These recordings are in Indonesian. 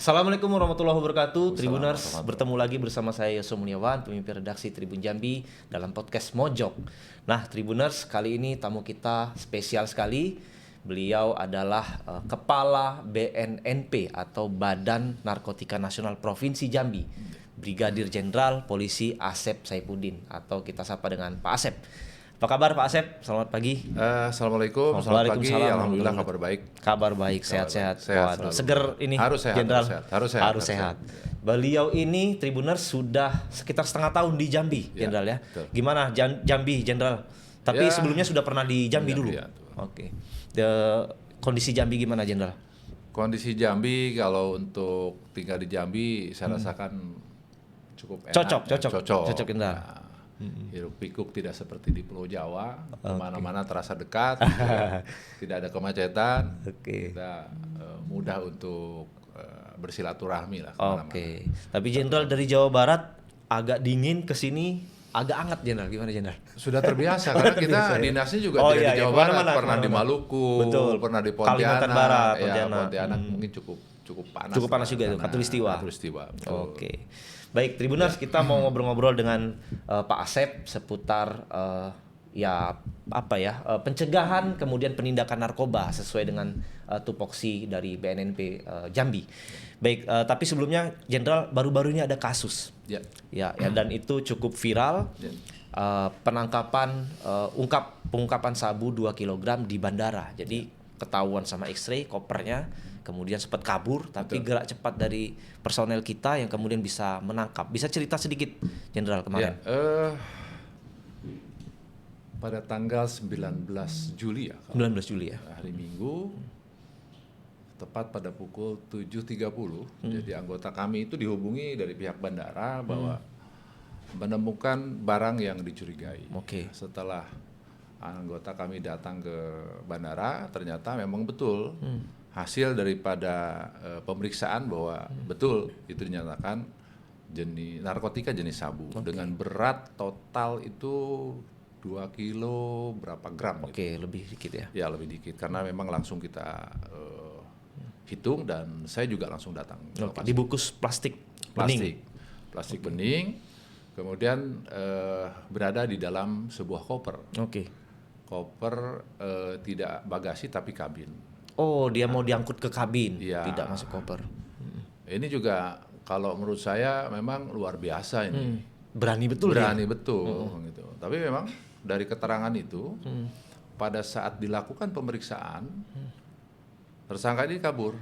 Assalamualaikum warahmatullahi wabarakatuh. Tribuners, bertemu lagi bersama saya Yoso Muniawan, pemimpin redaksi Tribun Jambi dalam podcast Mojok. Nah, Tribuners, kali ini tamu kita spesial sekali. Beliau adalah Kepala BNNP atau Badan Narkotika Nasional Provinsi Jambi, Brigadir Jenderal Polisi Asep Saifuddin atau kita sapa dengan Pak Asep. Apa kabar Pak Asep? Selamat pagi. Assalamualaikum, selamat pagi. Alhamdulillah kabar baik. Kabar baik, sehat-sehat. Waduh, seger ini. Harus sehat, Jenderal. harus sehat. sehat. Beliau ini Tribuners sudah sekitar setengah tahun di Jambi, Jenderal ya. Betul. Gimana Jambi, Jenderal? Tapi sebelumnya sudah pernah di Jambi dulu. Ya, Oke. Kondisi Jambi gimana, Jenderal? Kondisi Jambi kalau untuk tinggal di Jambi saya rasakan cukup enak. Cocok, Jenderal. Nah, hiruk pikuk tidak seperti di Pulau Jawa, kemana-mana terasa dekat, tidak ada kemacetan, kita mudah untuk bersilaturahmi lah kemana-mana. Oke. Tapi Jenderal dari Jawa Barat agak dingin ke sini agak hangat, Jenderal. Gimana, Jenderal? Sudah terbiasa karena kita dinasnya juga tidak di Jawa Barat, pernah di Maluku, pernah di Pontianak, Kalimantan Barat, Pontianak mungkin cukup panas. Cukup panas juga itu, Katulistiwa. Oke. Baik, Tribuners, kita mau ngobrol-ngobrol dengan Pak Asep seputar pencegahan kemudian penindakan narkoba sesuai dengan tupoksi dari BNNP Jambi. Baik, tapi sebelumnya Jenderal, baru-baru ini ada kasus. Ya, dan itu cukup viral. Penangkapan pengungkapan sabu 2 kg di bandara. Jadi ketahuan sama X-ray kopernya, kemudian sempat kabur, tapi gerak cepat dari personel kita yang kemudian bisa menangkap. Bisa cerita sedikit, Jenderal, kemarin? Pada tanggal 19 Juli ya. 19 Juli ya. Hari Minggu, tepat pada pukul 7.30. Jadi anggota kami itu dihubungi dari pihak bandara bahwa menemukan barang yang dicurigai. Setelah anggota kami datang ke bandara, ternyata memang betul hasil daripada pemeriksaan bahwa betul itu dinyatakan jenis narkotika jenis sabu dengan berat total itu 2 kilo berapa gram. Lebih dikit ya? Ya, lebih dikit karena memang langsung kita hitung dan saya juga langsung datang. Dibungkus plastik bening, kemudian berada di dalam sebuah koper. Koper tidak bagasi tapi kabin. Dia mau diangkut ke kabin, tidak masuk koper. Ini juga kalau menurut saya memang luar biasa ini. Berani betul. Gitu. Tapi memang dari keterangan itu pada saat dilakukan pemeriksaan tersangka ini kabur,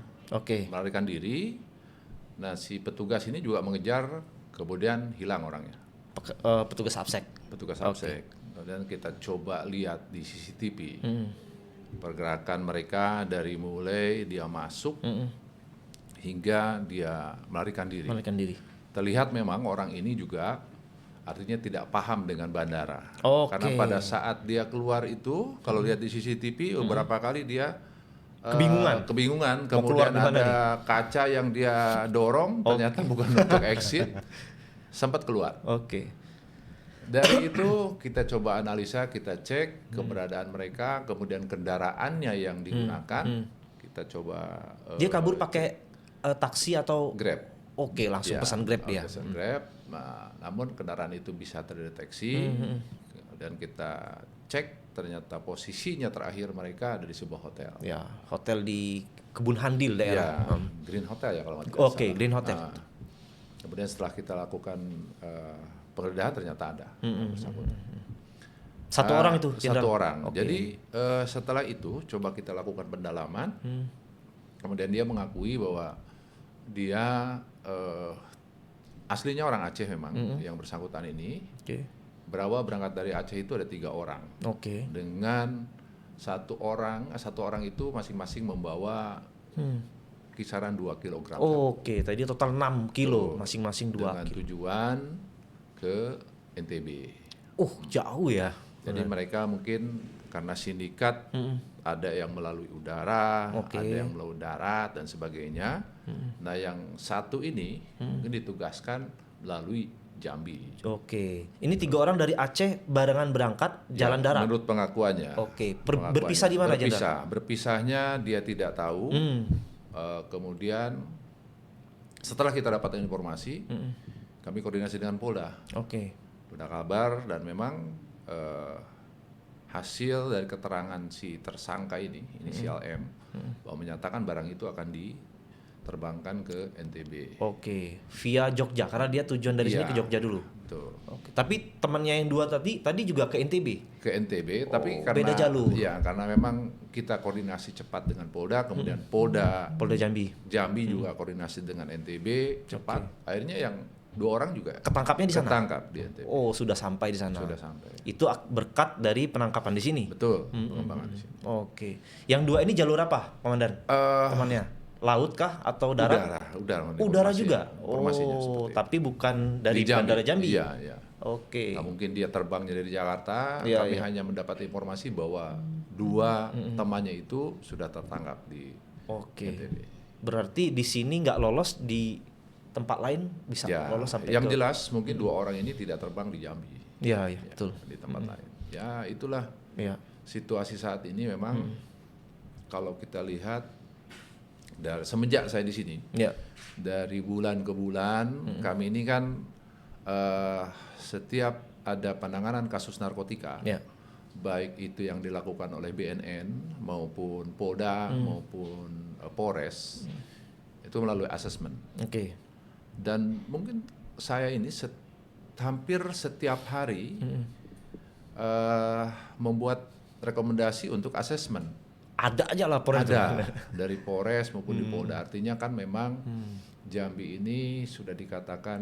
melarikan diri. Nah, si petugas ini juga mengejar, kemudian hilang orangnya. Petugas Absek. Kemudian kita coba lihat di CCTV pergerakan mereka dari mulai dia masuk hingga dia melarikan diri. Terlihat memang orang ini juga artinya tidak paham dengan bandara. Karena pada saat dia keluar itu, kalau lihat di CCTV beberapa kali dia kebingungan. Kemudian ada kaca yang dia dorong, ternyata bukan untuk exit, sempat keluar. Dari itu kita coba analisa, kita cek keberadaan mereka, kemudian kendaraannya yang digunakan, kita coba. Dia kabur pakai taksi atau Grab? Langsung pesan Grab dia. Pesan Grab. Nah, namun kendaraan itu bisa terdeteksi, dan kita cek ternyata posisinya terakhir mereka ada di sebuah hotel. Ya, hotel di Kebun Handil daerah. Green Hotel ya kalau tidak salah. Green Hotel. Nah, kemudian setelah kita lakukan penggeledahan ternyata ada satu orang itu, Jenderal? Satu orang. Jadi setelah itu coba kita lakukan pendalaman, kemudian dia mengakui bahwa dia aslinya orang Aceh memang, yang bersangkutan ini. Berawal berangkat dari Aceh itu ada 3 orang. Dengan satu orang itu masing-masing membawa kisaran 2 kilogram. Tadi total 6 kilo, masing-masing 2 dengan kilo. Tujuan ke NTB. Jauh ya. Jadi mereka mungkin karena sindikat ada yang melalui udara, ada yang melalui darat dan sebagainya. Nah, yang satu ini mungkin ditugaskan melalui Jambi. Ini 3 orang dari Aceh barengan berangkat jalan darat. Menurut pengakuannya. Berpisah di mana, Jenderal? Berpisahnya dia tidak tahu. Kemudian Setelah kita dapat informasi, kami koordinasi dengan Polda. Udah kabar, dan memang hasil dari keterangan si tersangka ini, inisial M, bahwa menyatakan barang itu akan diterbangkan ke NTB. Via Jogja, karena dia tujuan dari sini ke Jogja dulu. Betul. Tapi temannya yang dua tadi juga ke NTB? Ke NTB, tapi karena beda jalur. Ya, karena memang kita koordinasi cepat dengan Polda, kemudian Polda Jambi juga koordinasi dengan NTB cepat. Akhirnya yang 2 orang juga ketangkapnya di sana. Ketangkap di NTB. Sudah sampai di sana. Sudah sampai. Itu berkat dari penangkapan di sini. Betul. Pengembangan di sini. Yang 2 ini jalur apa, Komandan? Temannya laut kah atau darat? Udara juga. Tapi bukan dari Bandara Jambi. Iya. Nah, mungkin dia terbangnya dari Jakarta. Kami hanya mendapat informasi bahwa 2 temannya itu sudah tertangkap di NTB. Berarti di sini nggak lolos, di tempat lain bisa lolos sampai yang jelas mungkin 2 orang ini tidak terbang di Jambi. Iya, betul. Di tempat lain. Ya, itulah situasi saat ini memang kalau kita lihat semenjak saya di sini. Dari bulan ke bulan kami ini kan setiap ada penanganan kasus narkotika. Baik itu yang dilakukan oleh BNN maupun Polda maupun Polres, itu melalui asesmen. Dan mungkin saya ini hampir setiap hari membuat rekomendasi untuk asesmen. Ada aja laporan. Ada dari Polres maupun di Polda. Artinya kan memang Jambi ini sudah dikatakan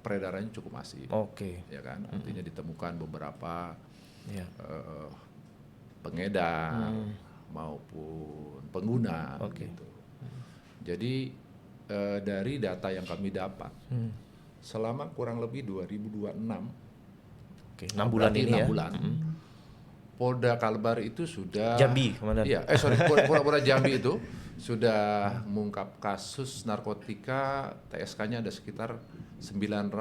peredarannya cukup masif. Ya kan, artinya ditemukan beberapa pengedar maupun pengguna. Gitu. Jadi dari data yang kami dapat selama kurang lebih 2026, 6 bulan ini 6 bulan, Polda Kalbar itu sudah Jambi, Komandan. Polda Jambi itu sudah mengungkap kasus narkotika. TSK-nya ada sekitar 900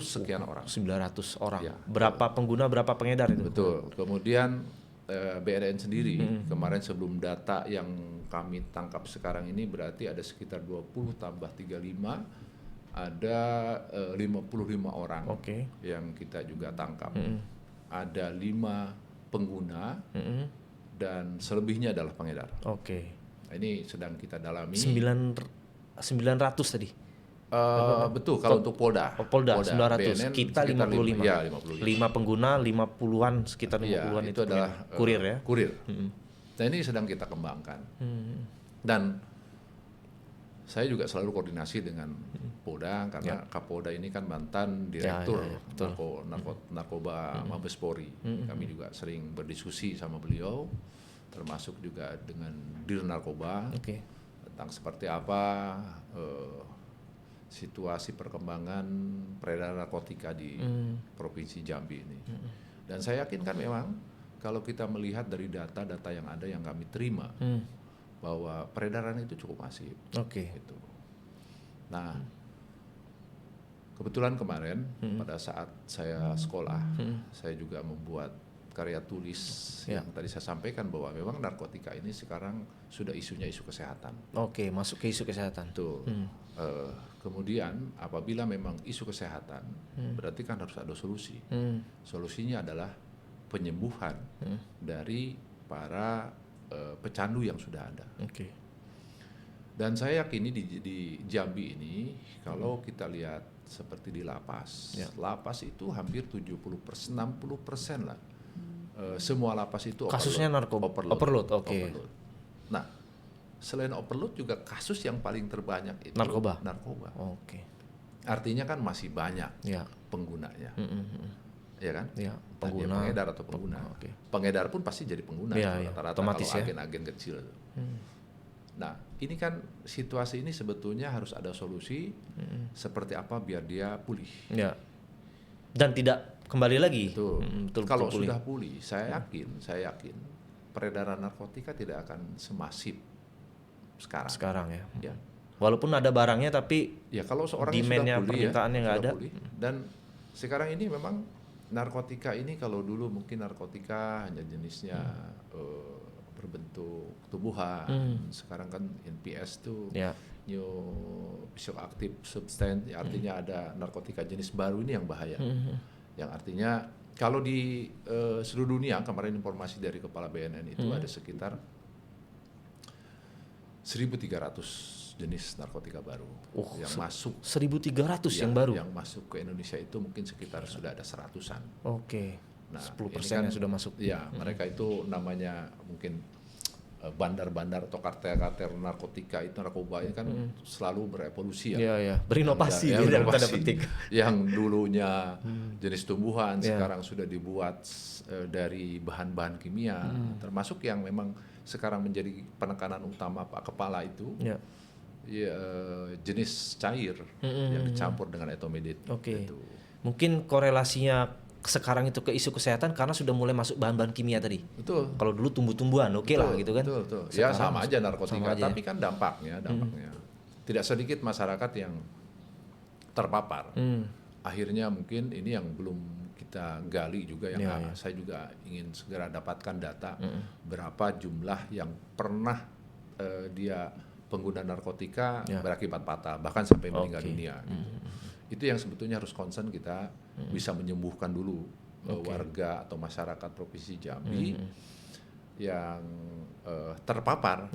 sekian orang. 900 orang. Berapa pengguna, berapa pengedar itu? Betul. Kemudian BNN sendiri kemarin sebelum data yang kami tangkap sekarang ini berarti ada sekitar 20 tambah 35, ada 55 orang yang kita juga tangkap. Ada 5 pengguna dan selebihnya adalah pengedar. Nah, ini sedang kita dalami. 900 tadi. Betul, kalau untuk Polda. Polda 900. BNN kita 55. 55. 5 pengguna, 50-an, sekitar 50-an itu adalah kurir ya. Kurir. Nah, ini sedang kita kembangkan. Dan saya juga selalu koordinasi dengan Polda karena Kapolda ini kan mantan direktur narkoba Mabes Polri. Kami juga sering berdiskusi sama beliau, termasuk juga dengan Dir Narkoba tentang seperti apa situasi perkembangan peredaran narkotika di Provinsi Jambi ini. Dan saya yakin kan memang kalau kita melihat dari data-data yang ada yang kami terima, bahwa peredaran itu cukup masif. Gitu. Nah, kebetulan kemarin pada saat saya sekolah, saya juga membuat karya tulis yang tadi saya sampaikan bahwa memang narkotika ini sekarang sudah isunya isu kesehatan. Masuk ke isu kesehatan. Tuh. Kemudian apabila memang isu kesehatan, berarti kan harus ada solusi. Solusinya adalah penyembuhan dari para pecandu yang sudah ada. Dan saya yakin di Jambi ini, kalau kita lihat seperti di lapas, lapas itu hampir 70%, 60% lah. Semua lapas itu kasusnya overload. Nah, selain overload juga kasus yang paling terbanyak itu narkoba. Artinya kan masih banyak penggunanya. Ya kan? Pengguna, pengedar atau pengguna. Pengedar pun pasti jadi pengguna rata-rata kalau agen-agen kecil. Nah, ini kan situasi ini sebetulnya harus ada solusi seperti apa biar dia pulih. Dan tidak kembali lagi. Kalau sudah pulih, saya yakin peredaran narkotika tidak akan semasif sekarang ya. Walaupun ada barangnya tapi kalau seorang demand-nya, sudah pulih, permintaannya nggak ada. Pulih. Dan sekarang ini memang narkotika ini, kalau dulu mungkin narkotika hanya jenisnya berbentuk tumbuhan, sekarang kan NPS tuh new psychoactive substance, artinya ada narkotika jenis baru ini yang bahaya. Yang artinya kalau di seluruh dunia, kemarin informasi dari Kepala BNN itu ada sekitar 1.300 jenis narkotika baru yang masuk. 1.300 yang baru? Yang masuk ke Indonesia itu mungkin sekitar sudah ada 100-an. Oke. Nah, 10% yang sudah masuk. Ya, mereka itu namanya mungkin bandar-bandar atau kartel-kartel narkotika itu, narkoba ini kan selalu berevolusi ya. Iya. Berinovasi dalam tanda petik. Yang dulunya jenis tumbuhan sekarang sudah dibuat dari bahan-bahan kimia, termasuk yang memang sekarang menjadi penekanan utama Pak Kepala itu. Jenis cair yang dicampur dengan etomidate. Oke. Mungkin korelasinya sekarang itu ke isu kesehatan karena sudah mulai masuk bahan-bahan kimia tadi. Betul. Kalau dulu tumbuh-tumbuhan lah gitu kan. Betul. Ya sama aja narkotika, tapi kan dampaknya. Tidak sedikit masyarakat yang terpapar. Akhirnya mungkin ini yang belum kita gali juga, yang saya juga ingin segera dapatkan data berapa jumlah yang pernah dia pengguna narkotika berakibat fatal, bahkan sampai meninggal dunia. Gitu. Itu yang sebetulnya harus concern kita bisa menyembuhkan dulu warga atau masyarakat Provinsi Jambi yang terpapar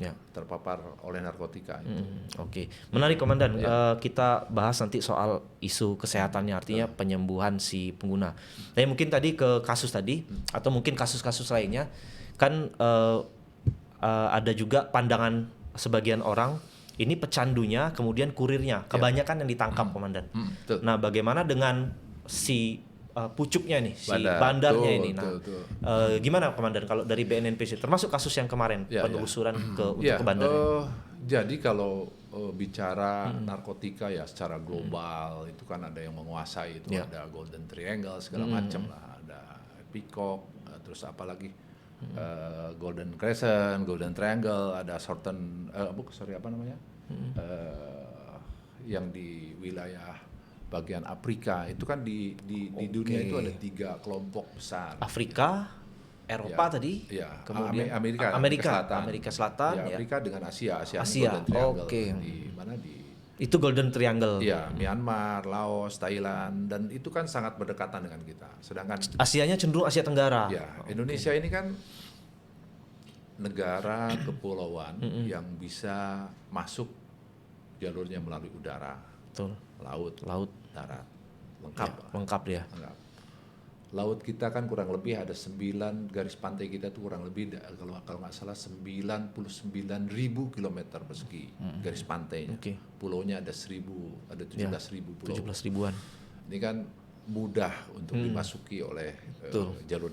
oleh narkotika itu. Oke. Menarik Komandan. Kita bahas nanti soal isu kesehatannya, artinya penyembuhan si pengguna. Tapi mungkin tadi ke kasus tadi atau mungkin kasus-kasus lainnya kan ada juga pandangan sebagian orang ini pecandunya, kemudian kurirnya, kebanyakan yang ditangkap, Komandan. Nah, bagaimana dengan si pucuknya nih, si bandarnya ini? Gimana, Komandan, kalau dari BNNP, termasuk kasus yang kemarin penelusuran untuk ke bandarnya? Jadi kalau bicara narkotika ya secara global itu kan ada yang menguasai itu, ada Golden Triangle segala macam lah, ada Peacock, terus apalagi Golden Crescent, Golden Triangle, ada yang di wilayah bagian Afrika itu kan di dunia itu ada 3 kelompok besar. Afrika, Eropa tadi, kemudian Amerika Selatan, Afrika dengan Asia Golden Triangle. Di mana itu Golden Triangle. Ya, Myanmar, Laos, Thailand, dan itu kan sangat berdekatan dengan kita. Sedangkan Asianya cenderung Asia Tenggara. Indonesia ini kan negara kepulauan yang bisa masuk jalurnya melalui udara, laut, darat, lengkap ya. Laut kita kan kurang lebih ada 9 garis pantai kita tuh kurang lebih kalau nggak salah 99.000 kilometer persegi garis pantainya. Pulaunya ada 17.000 pulau. 17.000-an. Ini kan mudah untuk dimasuki oleh jalur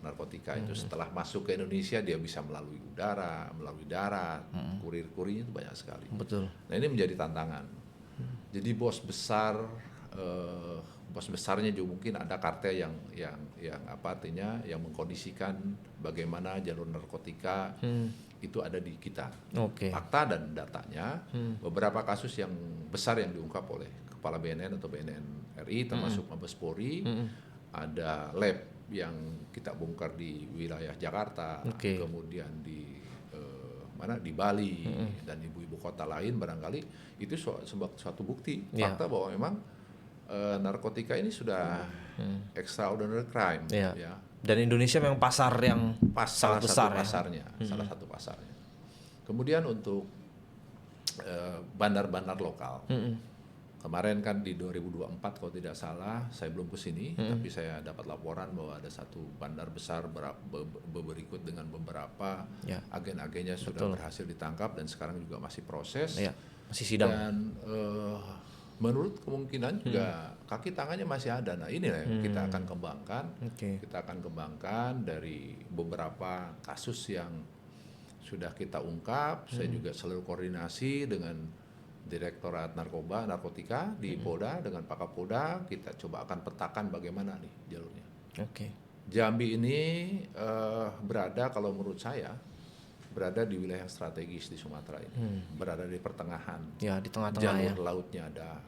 narkotika itu. Setelah masuk ke Indonesia dia bisa melalui udara, melalui darat, kurir-kurirnya itu banyak sekali. Betul. Nah ini menjadi tantangan. Jadi bos besarnya juga mungkin ada kartel yang apa artinya yang mengkondisikan bagaimana jalur narkotika itu ada di kita. Fakta dan datanya beberapa kasus yang besar yang diungkap oleh Kepala BNN atau BNN RI termasuk Mabes Polri, ada lab yang kita bongkar di wilayah Jakarta, kemudian di di Bali dan ibu-ibu kota lain, barangkali itu suatu bukti fakta bahwa memang narkotika ini sudah extraordinary crime, ya. Dan Indonesia memang pasar yang sangat besar, salah satu pasarnya. Kemudian untuk bandar-bandar lokal, kemarin kan di 2024 kalau tidak salah, saya belum kesini, tapi saya dapat laporan bahwa ada satu bandar besar berikut dengan beberapa agen-agennya sudah berhasil ditangkap dan sekarang juga masih proses, masih sidang. Dan menurut kemungkinan juga kaki tangannya masih ada. Nah ini yang kita akan kembangkan. Kita akan kembangkan dari beberapa kasus yang sudah kita ungkap. Saya juga selalu koordinasi dengan Direktorat Narkotika di Polda dengan Pak Kapolda. Kita coba akan petakan bagaimana nih jalurnya. Jambi ini berada, kalau menurut saya, berada di wilayah yang strategis di Sumatera ini, berada di pertengahan. Di tengah-tengah jalur lautnya ada,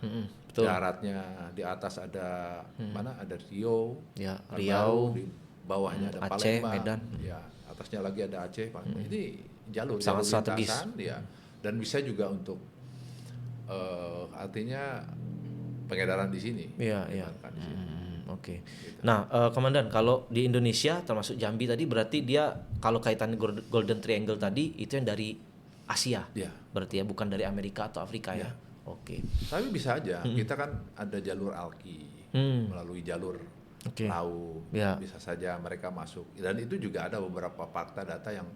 daratnya di atas ada ada Riau, Riau, di bawahnya ada Aceh, Palembang, Medan, atasnya lagi ada Aceh, Ini jalur sangat strategis, dan bisa juga untuk artinya pengedaran di sini. Iya, iya. Di sini. Oke. Nah, Komandan, kalau di Indonesia termasuk Jambi tadi berarti dia kalau kaitan Golden Triangle tadi itu yang dari Asia. Ya. Berarti ya bukan dari Amerika atau Afrika ya. Oke. Tapi bisa aja, kita kan ada jalur alki melalui jalur laut, bisa saja mereka masuk. Dan itu juga ada beberapa fakta data yang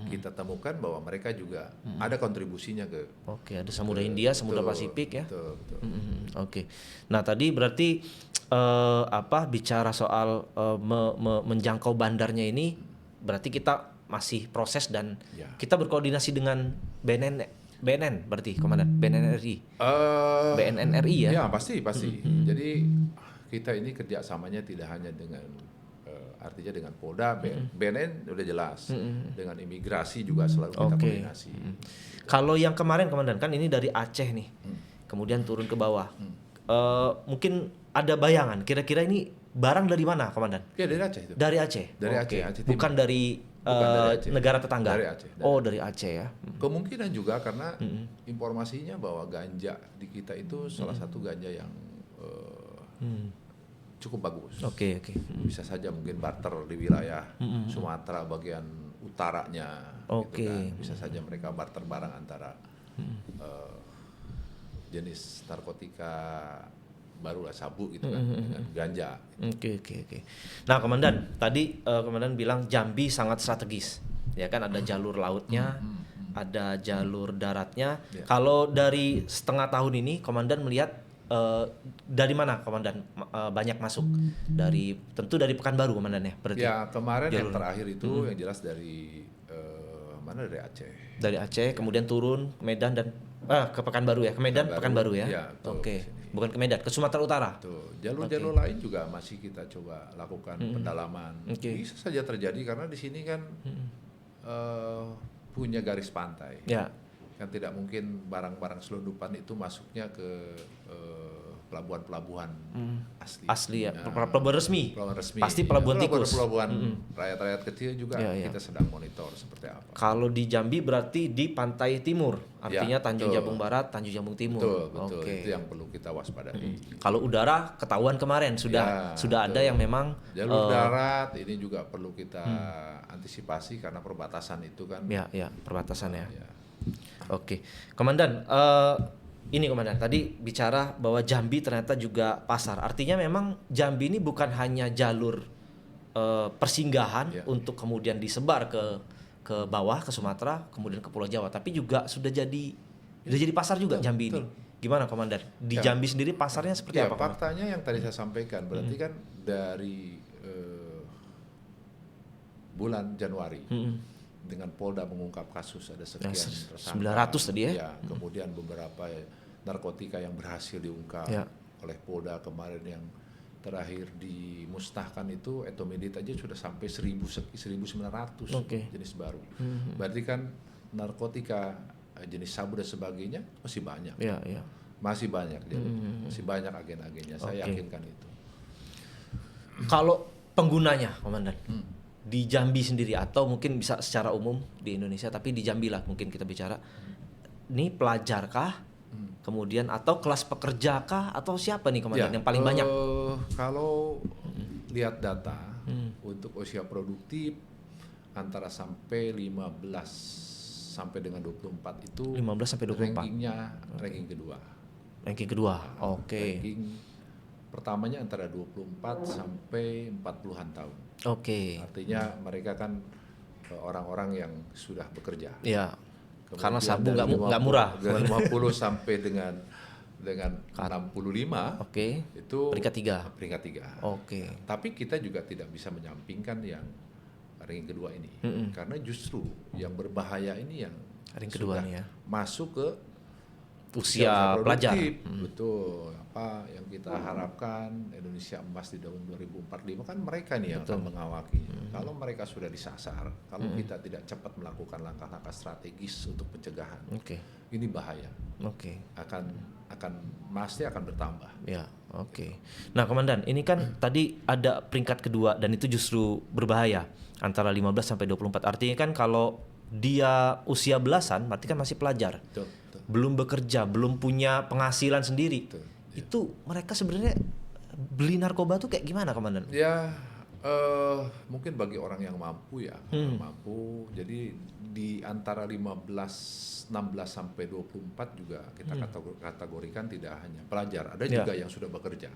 kita temukan bahwa mereka juga ada kontribusinya ke. Oke, ada Samudra Hindia, Samudra Pasifik ya. Betul. Oke. Nah tadi berarti bicara soal menjangkau bandarnya ini, berarti kita masih proses dan kita berkoordinasi dengan BNN berarti Komandan, BNN-RI. BNN-RI ya? Ya pasti. Jadi kita ini kerjasamanya tidak hanya dengan artinya dengan Polda, BNN udah jelas, dengan imigrasi juga selalu kita koordinasi. Kalau yang kemarin Komandan kan ini dari Aceh nih, kemudian turun ke bawah. Mungkin ada bayangan kira-kira ini barang dari mana Komandan? Ya dari Aceh itu. Dari Aceh. Dari Aceh Timur. Bukan dari Aceh. negara tetangga. Dari Aceh. Dari Aceh ya. Kemungkinan juga karena informasinya bahwa ganja di kita itu salah satu ganja yang cukup bagus. Oke. Bisa saja mungkin barter di wilayah Sumatera bagian utaranya. Gitu kan. Bisa saja mereka barter barang antara jenis narkotika barulah sabu gitu kan dengan ganja. Oke. Nah, Komandan, tadi Komandan bilang Jambi sangat strategis. Ya kan ada jalur lautnya, ada jalur daratnya. Kalau dari setengah tahun ini Komandan melihat dari mana Komandan banyak masuk? Tentu dari Pekanbaru Komandan ya berarti. Ya, kemarin yang terakhir itu yang jelas dari mana, dari Aceh. Dari Aceh kemudian turun ke Medan dan ke Pekanbaru ya, ke Medan Pekanbaru ya. Oke. Bukan ke Medan, ke Sumatera Utara. Jalur-jalur lain juga masih kita coba lakukan pendalaman. Bisa saja terjadi karena di sini kan punya garis pantai. Ya. Kan tidak mungkin barang-barang selundupan itu masuknya ke pelabuhan-pelabuhan asli ya, pelabuhan resmi. Pasti pelabuhan tikus. Pelabuhan rakyat-rakyat kecil juga kita sedang monitor seperti apa. Kalau di Jambi berarti di pantai timur, artinya Tanjung Jabung Barat, Tanjung Jabung Timur. Betul. Itu yang perlu kita waspadai. Kalau udara ketahuan kemarin sudah ada yang memang jalur darat ini juga perlu kita antisipasi karena perbatasan itu kan. Ya, perbatasan ya. Oke. Komandan, ini Komandan, tadi bicara bahwa Jambi ternyata juga pasar. Artinya memang Jambi ini bukan hanya jalur persinggahan untuk kemudian disebar ke bawah ke Sumatera, kemudian ke Pulau Jawa, tapi juga sudah jadi pasar juga Jambi ini. Gimana Komandan? Di Jambi sendiri pasarnya seperti apa? Faktanya yang tadi saya sampaikan, berarti kan dari bulan Januari dengan Polda mengungkap kasus ada sekian tersangka, 900 tadi ya. Kemudian beberapa narkotika yang berhasil diungkap oleh Polda kemarin, yang terakhir dimusnahkan itu etomidate aja sudah sampai 1900 jenis baru. Berarti kan narkotika jenis sabu dan sebagainya masih banyak. Masih banyak, masih banyak agen-agennya. Saya yakinkan itu. Kalau penggunanya, Komandan, di Jambi sendiri atau mungkin bisa secara umum di Indonesia, tapi di Jambi lah mungkin kita bicara. Ini pelajarkah, kemudian atau kelas pekerjakah atau siapa nih Komandan yang paling banyak? Kalau lihat data untuk usia produktif antara sampai 15 sampai dengan 24 itu 15 sampai 24. Ranking kedua. Ranking kedua. Oke. Ranking pertamanya antara 24 sampai 40-an tahun. Artinya mereka kan orang-orang yang sudah bekerja. Iya. Karena sabu nggak murah. 50 sampai dengan 65. Itu peringkat 3. Tapi kita juga tidak bisa menyampingkan yang ranking kedua ini. Karena justru yang berbahaya ini yang ranking kedua ya. Masuk ke usia pelajar. Betul. Apa yang kita harapkan Indonesia emas di tahun 2045 kan mereka nih yang akan mengawaki. Kalau mereka sudah disasar, kalau kita tidak cepat melakukan langkah-langkah strategis untuk pencegahan, ini bahaya. Pasti akan bertambah. Nah, Komandan, ini kan tadi ada peringkat kedua dan itu justru berbahaya antara 15 sampai 24. Artinya kan kalau dia usia belasan, berarti kan masih pelajar. belum bekerja, belum punya penghasilan sendiri. Betul. Itu mereka sebenarnya beli narkoba tuh kayak gimana, Komandan? Ya, mungkin bagi orang yang mampu ya, mampu. Jadi di antara 16 sampai 24 juga kita kategorikan tidak hanya pelajar, ada juga yang sudah bekerja.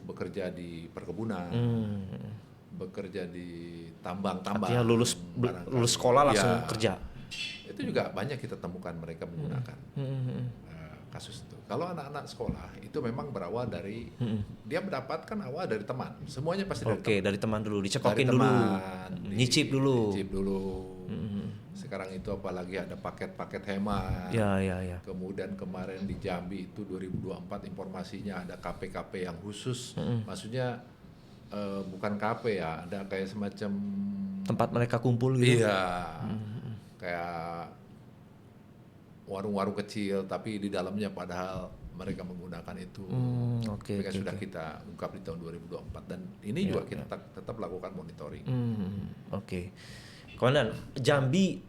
Bekerja di perkebunan, bekerja di tambang-tambang. Artinya lulus sekolah langsung kerja. Itu juga banyak kita temukan mereka menggunakan kasus itu. Kalau anak-anak sekolah itu memang berawal dari dia mendapatkan awal dari teman. Semuanya pasti dari teman. Dari teman dulu, dicekokin dulu, nyicip dulu. Sekarang itu apalagi ada paket-paket hemat. Ya. Kemudian kemarin di Jambi itu 2024 informasinya ada KP-KP yang khusus. Maksudnya bukan KP ya, ada kayak semacam tempat mereka kumpul gitu. Iya. Kayak warung-warung kecil tapi di dalamnya padahal mereka menggunakan itu. Mereka sudah kita ungkap di tahun 2024 dan ini juga kita tetap lakukan monitoring. Komandan, Jambi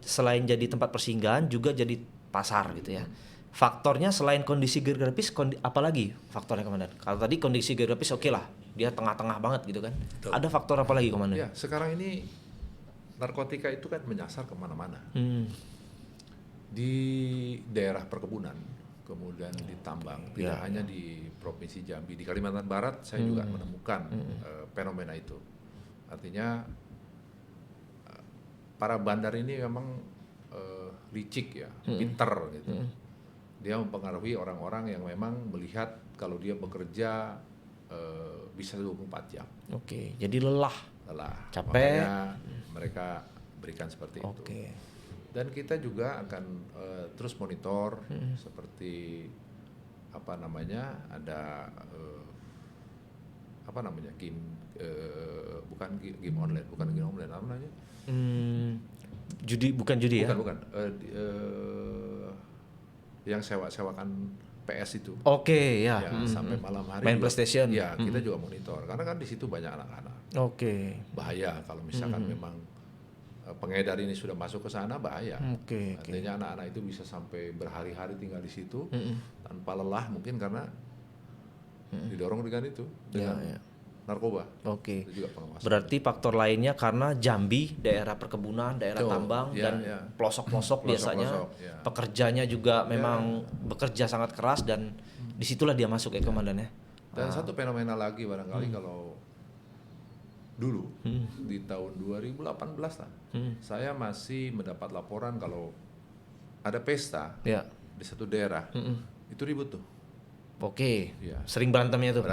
selain jadi tempat persinggahan juga jadi pasar gitu ya. Faktornya selain kondisi geografis, apalagi faktornya, Komandan? Kalau tadi kondisi geografis oke lah, dia tengah-tengah banget gitu kan. Betul. Ada faktor apa lagi, Komandan? Ya, sekarang ini narkotika itu kan menyasar kemana-mana. Di daerah perkebunan, kemudian di tambang, tidak hanya di Provinsi Jambi, di Kalimantan Barat saya juga menemukan fenomena itu. Artinya para bandar ini memang licik ya, pinter gitu. Dia mempengaruhi orang-orang yang memang melihat kalau dia bekerja bisa 24 jam. Jadi lelah, capek. Makanya mereka berikan seperti itu. Dan kita juga akan terus monitor seperti apa namanya, ada apa namanya, bukan game online apa namanya? Bukan judi ya? Bukan. Yang sewakan PS itu. Sampai malam hari. Main PlayStation. Ya, kita juga monitor karena kan di situ banyak anak-anak. Bahaya kalau misalkan memang pengedar ini sudah masuk ke sana, bahaya. Artinya anak-anak itu bisa sampai berhari-hari tinggal di situ tanpa lelah, mungkin karena didorong dengan itu, dengan narkoba. Itu juga pengawasan. Berarti faktor lainnya karena Jambi daerah perkebunan, daerah tambang dan pelosok-pelosok biasanya pekerjanya juga memang bekerja sangat keras dan disitulah dia masuk ya, Komandan ya. Dan satu fenomena lagi barangkali kalau dulu di tahun 2018 lah, saya masih mendapat laporan kalau ada pesta di satu daerah itu ribut tuh. Sering berantemnya tuh.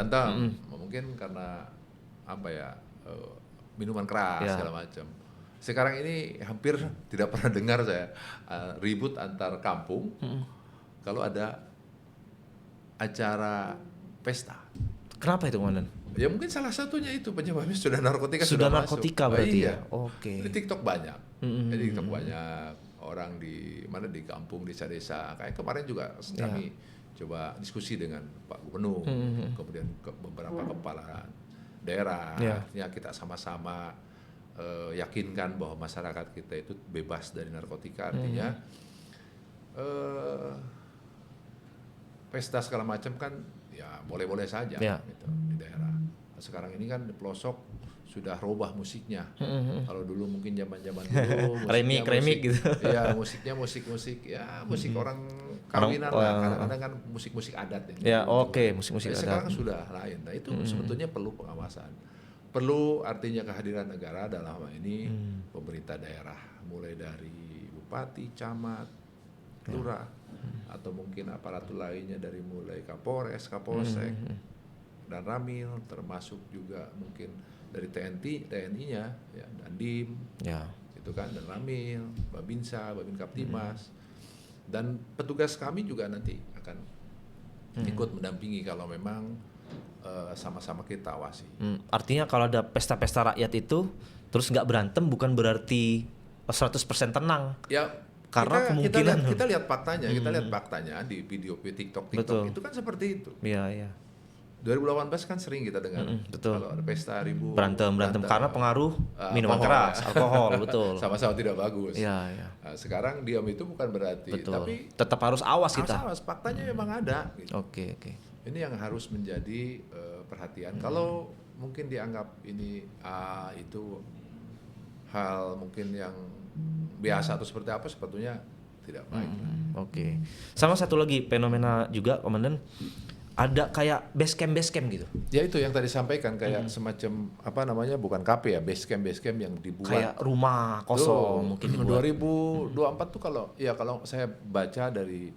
Mungkin karena apa ya, minuman keras segala macam. Sekarang ini hampir tidak pernah dengar saya ribut antar kampung kalau ada acara pesta. Kenapa itu, Komandan? Ya mungkin salah satunya itu penyebabnya sudah narkotika narkotika masuk. Berarti ya. Di TikTok banyak. Di TikTok banyak orang di kampung, desa-desa. Kayak kemarin juga kami coba diskusi dengan Pak Gubernur, kemudian beberapa kepala daerah. Artinya kita sama-sama yakinkan bahwa masyarakat kita itu bebas dari narkotika. Artinya pesta segala macam kan ya boleh-boleh saja gitu di daerah. Sekarang ini kan di pelosok sudah robah musiknya. Kalau dulu mungkin zaman-zaman dulu remik gitu. Iya, musiknya musik orang kawinan lah. Kadang-kadang kan musik-musik adat ya. Musik-musik adat. Sekarang sudah lain. Nah, itu sebetulnya perlu pengawasan. Perlu artinya kehadiran negara dalam hal ini pemerintah daerah, mulai dari bupati, camat, lurah, atau mungkin aparatur lainnya dari mulai Kapolres, Kapolsek, dan Ramil, termasuk juga mungkin dari TNI-nya, ya, Dandim, itu kan, dan Ramil, Babinsa, Babin Kaptimas, dan petugas kami juga nanti akan ikut mendampingi kalau memang sama-sama kita awasi. Artinya kalau ada pesta-pesta rakyat itu terus nggak berantem bukan berarti 100% tenang. Ya, karena kemungkinan kita lihat faktanya, di video TikTok itu kan seperti itu. Iya. 2018 kan sering kita dengar betul. kalau ada pesta ribut berantem karena pengaruh minuman keras, alkohol, betul. Sama-sama tidak bagus. Ya. Nah, sekarang diam itu bukan berarti, betul. tapi tetap harus awas kita. Awas, faktanya memang ada. Gitu. Oke. Ini yang harus menjadi perhatian. Kalau mungkin dianggap ini itu hal mungkin yang biasa atau seperti apa, sebetulnya tidak baik. Oke. Sama satu lagi fenomena juga, Komandan, ada kayak base camp gitu. Ya itu yang tadi sampaikan, kayak semacam apa namanya, bukan kafe ya, base camp yang dibuat. Kayak rumah kosong mungkin dibuat. 2024 tuh kalau saya baca dari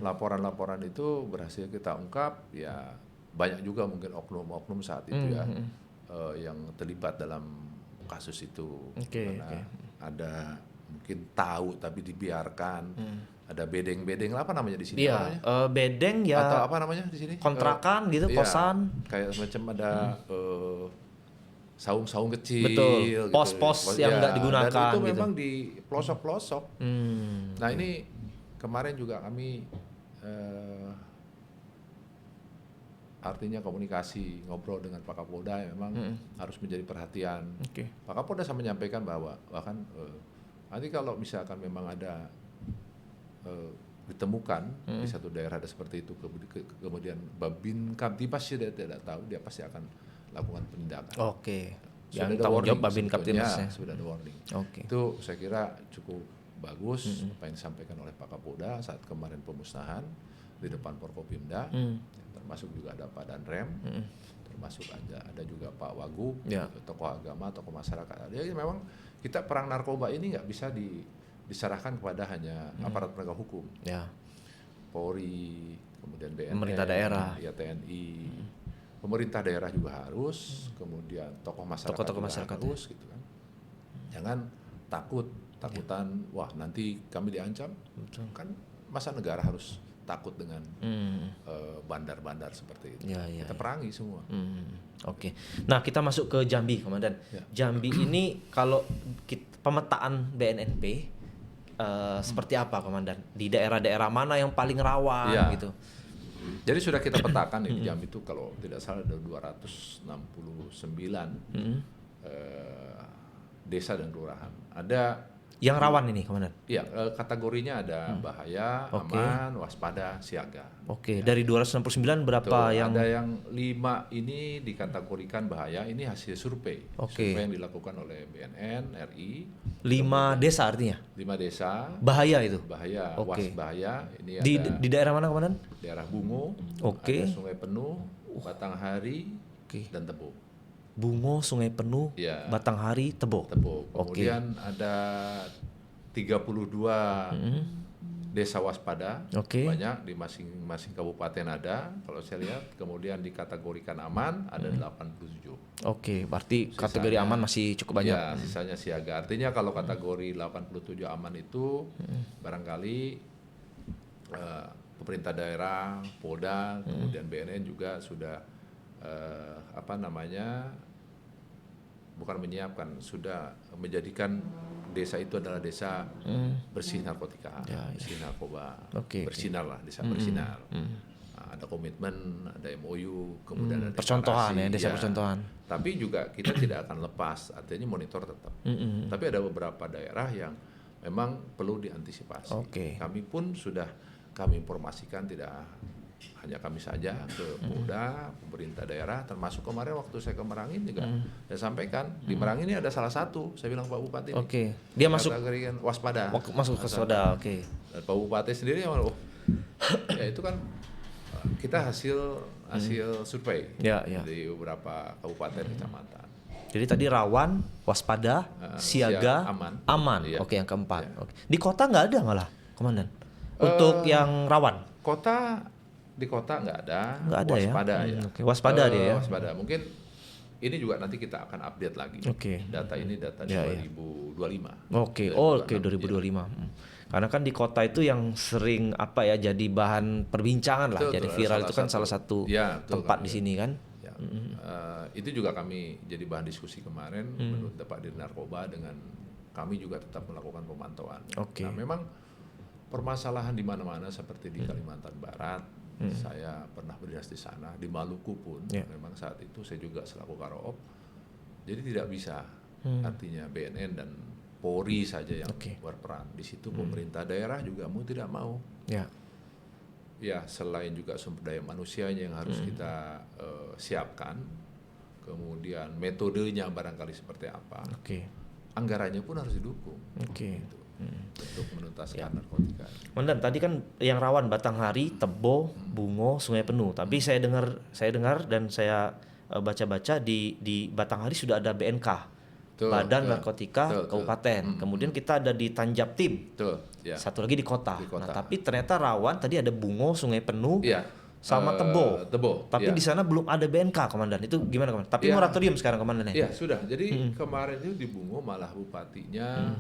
laporan-laporan itu berhasil kita ungkap, ya banyak juga mungkin oknum-oknum saat itu yang terlibat dalam kasus itu. Karena ada mungkin tahu tapi dibiarkan. Ada bedeng apa namanya di sini? Iya, bedeng ya. Atau apa namanya di sini? Kontrakan gitu, kosan. Kayak semacam ada saung-saung kecil. Betul. Gitu. Pos-pos yang nggak digunakan. Dan itu gitu. memang di pelosok-pelosok. Nah ini kemarin juga kami artinya komunikasi, ngobrol dengan Pak Kapolda, memang harus menjadi perhatian. Pak Kapolda saya menyampaikan bahwa bahkan nanti kalau misalkan memang ada ditemukan di satu daerah ada seperti itu, kemudian Babinkamtibas pasti dia tidak tahu, dia pasti akan lakukan penindakan. Yang tanggung jawab Babinkamtibas sudah ada warning. Itu saya kira cukup bagus apa yang disampaikan oleh Pak Kapolda saat kemarin pemusnahan di depan Forkopimda, termasuk juga ada Pak Danrem, termasuk ada juga Pak Wagub, tokoh agama, tokoh masyarakat. Jadi memang kita perang narkoba ini nggak bisa diserahkan kepada hanya aparat penegak hukum, Polri, kemudian BNN, pemerintah daerah, ya TNI, pemerintah daerah juga harus, kemudian tokoh masyarakat harus, gitu kan. Jangan takutan, wah nanti kami diancam, kan masa negara harus takut dengan bandar-bandar seperti itu. Kita perangi semua. Nah kita masuk ke Jambi, Komandan. Jambi ini kalau pemetaan BNNP seperti apa, Komandan? Di daerah-daerah mana yang paling rawan gitu? Jadi sudah kita petakan di Jambi itu kalau tidak salah ada 269 desa dan kelurahan. Ada yang rawan ini, Komandan? Iya, kategorinya ada bahaya, aman, waspada, siaga. Dari 269 berapa yang? Ada yang 5 ini dikategorikan bahaya, ini hasil survei. Survei yang dilakukan oleh BNN, RI. 5 desa artinya? 5 desa. Bahaya itu? Bahaya, wasbahaya. Ini ada di daerah mana, Komandan? Daerah Bungo, ada Sungai Penuh, Batanghari, dan Tebo. Bungo, Sungai Penuh, Batanghari, Tebo. Kemudian ada 32 desa waspada, banyak di masing-masing kabupaten ada. Kalau saya lihat, kemudian dikategorikan aman ada 87. Berarti kategori aman masih cukup banyak. Ya, sisanya siaga. Artinya kalau kategori 87 aman itu barangkali pemerintah daerah, Polda, kemudian BNN juga sudah bukan menyiapkan, sudah menjadikan desa itu adalah desa bersih narkotika, bersih narkoba, bersinar lah, desa bersinar. Ada komitmen, ada MOU, kemudian ada percontohan desa percontohan. Tapi juga kita tidak akan lepas, artinya monitor tetap. Tapi ada beberapa daerah yang memang perlu diantisipasi. Kami pun sudah kami informasikan, tidak hanya kami saja, ke Polda, pemerintah daerah, termasuk kemarin waktu saya ke Merangin juga saya sampaikan, di Merangin ini ada salah satu, saya bilang Pak Bupati ini, dia masuk waspada, masuk ke waspada. Dan Pak Bupati sendiri yang ya itu kan kita hasil survei di beberapa kabupaten kecamatan. Jadi tadi rawan, waspada, siaga, aman. Yang keempat. Di kota nggak ada malah, Komandan? Untuk yang rawan? Di kota nggak ada waspada ya. Waspada dia ya. Waspada. Mungkin ini juga nanti kita akan update lagi. Data ini data 2025. 2025. Karena kan di kota itu yang sering jadi bahan perbincangan lah, jadi viral itu kan salah satu tempat di sini kan. Itu juga kami jadi bahan diskusi kemarin menurut Pak Dir Narkoba, dengan kami juga tetap melakukan pemantauan. Nah, memang permasalahan di mana-mana seperti di Kalimantan Barat, Saya pernah berdinas di sana, di Maluku pun. Memang saat itu saya juga selaku Karo-op. Jadi tidak bisa, artinya BNN dan Polri saja yang berperan. Di situ pemerintah daerah juga mau tidak mau. Ya, selain juga sumber daya manusianya yang harus kita siapkan, kemudian metodenya barangkali seperti apa, anggarannya pun harus didukung gitu, untuk menuntaskan narkotika. Komandan, tadi kan yang rawan Batanghari, Tebo, Bungo, Sungai Penuh. Tapi saya dengar dan saya baca-baca di Batanghari sudah ada BNK, Badan Narkotika Kabupaten. Kemudian kita ada di Tanjabtim. Satu lagi di kota. Nah, tapi ternyata rawan tadi ada Bungo, Sungai Penuh, sama Tebo. Tapi di sana belum ada BNK, Komandan. Itu gimana, Komandan? Tapi moratorium sekarang, Komandan ya? Iya, sudah. Jadi kemarin itu di Bungo malah bupatinya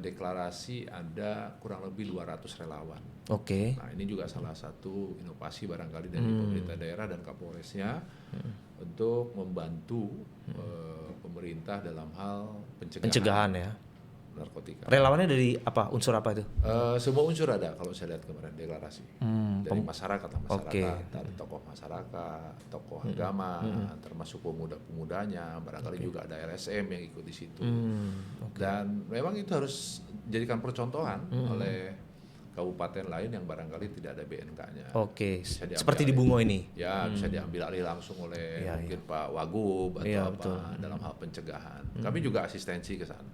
deklarasi ada kurang lebih 200 relawan. Nah, ini juga salah satu inovasi barangkali dari pemerintah daerah dan Kapolresnya untuk membantu pemerintah dalam hal pencegahan ya. Narkotika. Relawannya dari apa? Unsur apa itu? Semua unsur ada kalau saya lihat kemarin deklarasi. Dari masyarakat, dari tokoh masyarakat, tokoh agama, termasuk pemuda-pemudanya, barangkali juga ada LSM yang ikut di situ. Dan memang itu harus dijadikan percontohan oleh kabupaten lain yang barangkali tidak ada BNK-nya. Seperti di Bungo ini. Ya, bisa diambil alih langsung oleh mungkin Pak Wagub atau dalam hal pencegahan. Kami juga asistensi ke sana.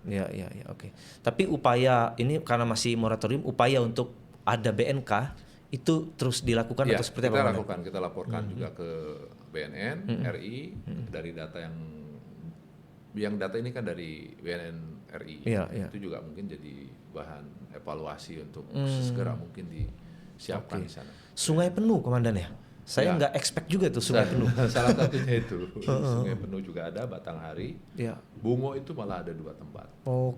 Tapi upaya ini karena masih moratorium, upaya untuk ada BNK itu terus dilakukan atau seperti apa? Kita laporkan juga ke BNN RI dari data yang data ini kan dari BNN RI. Itu juga mungkin jadi bahan evaluasi untuk segera mungkin disiapkan di sana. Sungai Penuh, Komandan ya? Saya nggak expect juga tuh Sungai Penuh. Salah satunya itu. Sungai Penuh juga ada, Batanghari. Bungo itu malah ada 2 tempat.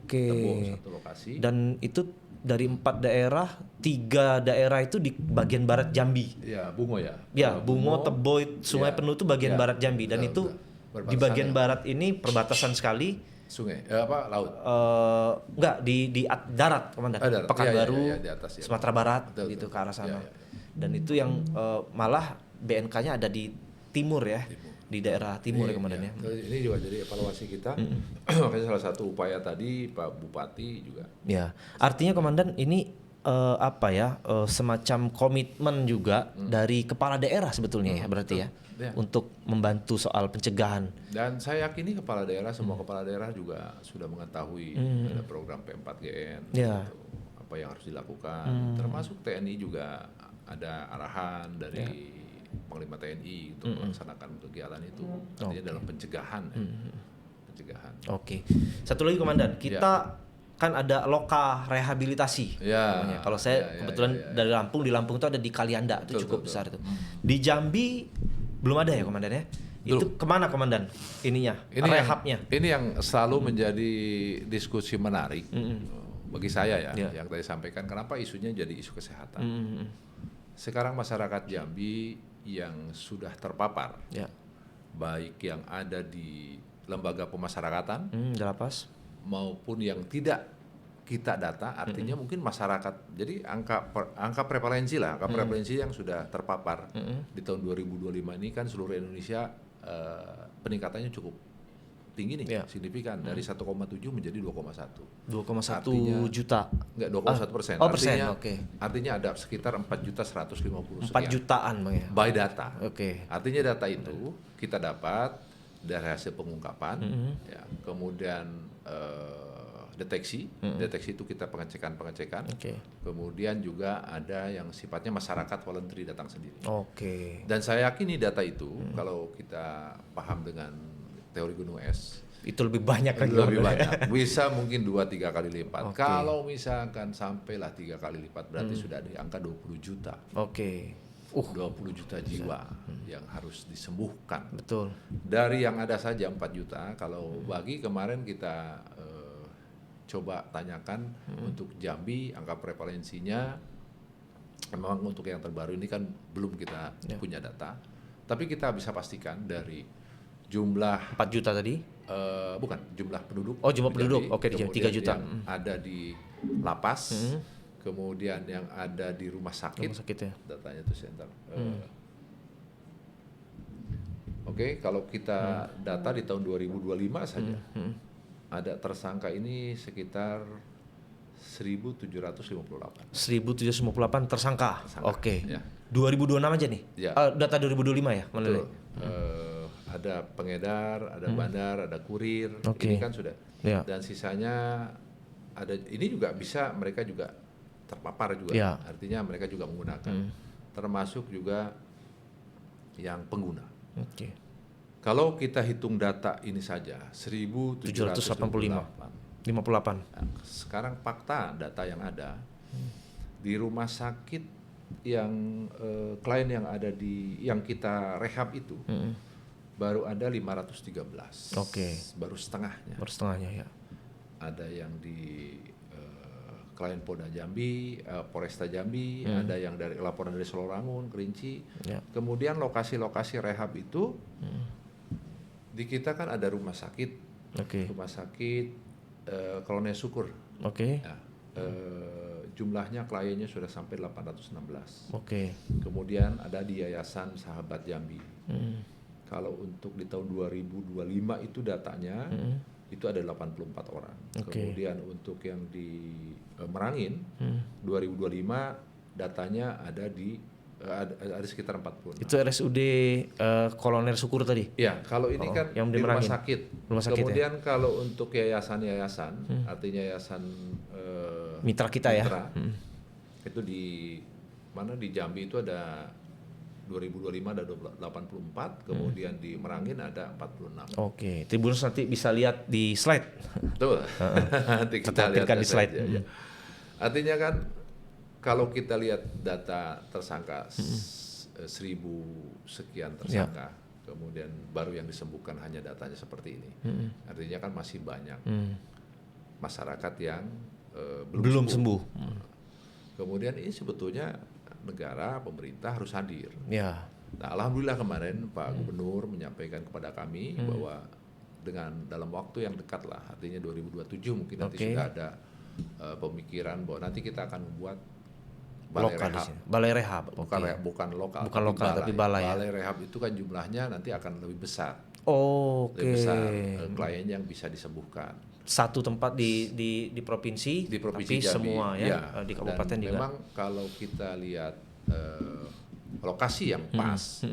Tebo 1 lokasi. Dan itu dari 4 daerah, 3 daerah itu di bagian barat Jambi. Bungo ya. Bungo, Tebo, Sungai Penuh itu bagian barat Jambi. Dan itu di bagian barat ini perbatasan sekali. Sungai, laut? Enggak, di darat, Komandan. Pekanbaru, di atas, Sumatera Barat, gitu ke arah sana. Dan itu yang malah BNK-nya ada di timur ya, di daerah timur ya, Komandan ya. Ini juga jadi evaluasi kita. Makanya salah satu upaya tadi Pak Bupati juga. Artinya Komandan ini semacam komitmen juga dari kepala daerah sebetulnya ya, berarti ya. Untuk membantu soal pencegahan. Dan saya yakini kepala daerah, semua kepala daerah juga sudah mengetahui ada program P4GN, apa yang harus dilakukan, termasuk TNI juga ada arahan dari Panglima TNI untuk melaksanakan kegiatan itu, artinya dalam pencegahan. Pencegahan. Satu lagi, Komandan, kita kan ada loka rehabilitasi. Kalau saya kebetulan dari Lampung, di Lampung itu ada di Kalianda, itu cukup besar itu. Di Jambi belum ada ya, Komandan ya? Itu kemana, Komandan? Rehabnya? Ini yang selalu menjadi diskusi menarik bagi saya yang tadi sampaikan. Kenapa isunya jadi isu kesehatan? Sekarang masyarakat Jambi yang sudah terpapar, baik yang ada di lembaga pemasyarakatan, Lapas, maupun yang tidak kita data, artinya mungkin masyarakat. Jadi angka prevalensi prevalensi yang sudah terpapar di tahun 2025 ini kan seluruh Indonesia peningkatannya cukup tinggi nih, signifikan dari 1,7 menjadi 2,1. 2,1 juta. Enggak, 2,1%. Artinya ada sekitar 4.150.000 sekian. 4 jutaan, Bang ya. By data. Artinya data itu kita dapat dari hasil pengungkapan, kemudian deteksi itu kita pengecekan, kemudian juga ada yang sifatnya masyarakat voluntary datang sendiri. Dan saya yakin data itu kalau kita paham dengan teori gunung es, itu lebih banyak lagi. Lebih banyak, bisa mungkin 2-3 kali lipat. Kalau misalkan sampailah 3 kali lipat, berarti sudah di angka 20 juta. 20 juta jiwa yang harus disembuhkan. Betul. Dari yang ada saja 4 juta, kalau bagi kemarin kita coba tanyakan untuk Jambi, angka prevalensinya memang untuk yang terbaru ini kan belum kita punya data, tapi kita bisa pastikan dari jumlah 4 juta tadi? Bukan, jumlah penduduk. Jumlah penduduk, 3 juta. Ada di lapas, kemudian yang ada di rumah sakit ya. datanya itu sebentar. Oke, kalau kita data di tahun 2025 saja ada tersangka ini sekitar 1.758. 1.758 tersangka. Oke. Ya. 2026 aja nih. Ya. Data 2025 ya. Betul. Ada pengedar, ada bandar, ada kurir. Ini kan sudah. Ya. Dan sisanya ada. Ini juga bisa mereka juga terpapar juga. Ya. Artinya mereka juga menggunakan. Termasuk juga yang pengguna. Oke. Kalau kita hitung data ini saja 1.758. 58. Nah, sekarang fakta data yang ada di rumah sakit yang klien yang ada yang kita rehab itu baru ada 513. Oke. Baru setengahnya. Baru setengahnya ya. Ada yang di klien Polda Jambi, Polresta Jambi, ada yang dari laporan dari Solorangun, Kerinci. Ya. Kemudian lokasi-lokasi rehab itu di kita kan ada rumah sakit. Rumah sakit Kolonel Syukur. Ya, jumlahnya kliennya sudah sampai 816. Kemudian ada di Yayasan Sahabat Jambi. Kalau untuk di tahun 2025 itu datanya itu ada 84 orang. Kemudian untuk yang di Merangin 2025 datanya ada di ada sekitar 40. Itu RSUD Kolonel Syukur tadi? Ya, kalau ini kan yang di rumah sakit. Kemudian ya? kalau untuk yayasan-yayasan, artinya yayasan mitra kita mitra, ya. Itu di mana di Jambi itu ada 2025 ada 84, kemudian di Merangin ada 46. Oke, Tribuners nanti bisa lihat di slide. Betul. Nanti kita lihat di slide. Ya. Artinya kan kalau kita lihat data tersangka 1.000 sekian tersangka, kemudian baru yang disembuhkan hanya datanya seperti ini. Artinya kan masih banyak masyarakat yang belum sembuh. Kemudian ini sebetulnya negara, pemerintah harus hadir. Ya. Nah, alhamdulillah kemarin Pak Gubernur menyampaikan kepada kami bahwa dengan dalam waktu yang dekat lah, artinya 2027 mungkin nanti sudah ada pemikiran bahwa nanti kita akan membuat balai rehab. Bukan lokal tapi balai. Balai rehab itu kan jumlahnya nanti akan lebih besar. Lebih besar klien yang bisa disembuhkan. Satu tempat di provinsi, tapi Jambi. Semua ya, di kabupaten juga. Memang kalau kita lihat lokasi yang pas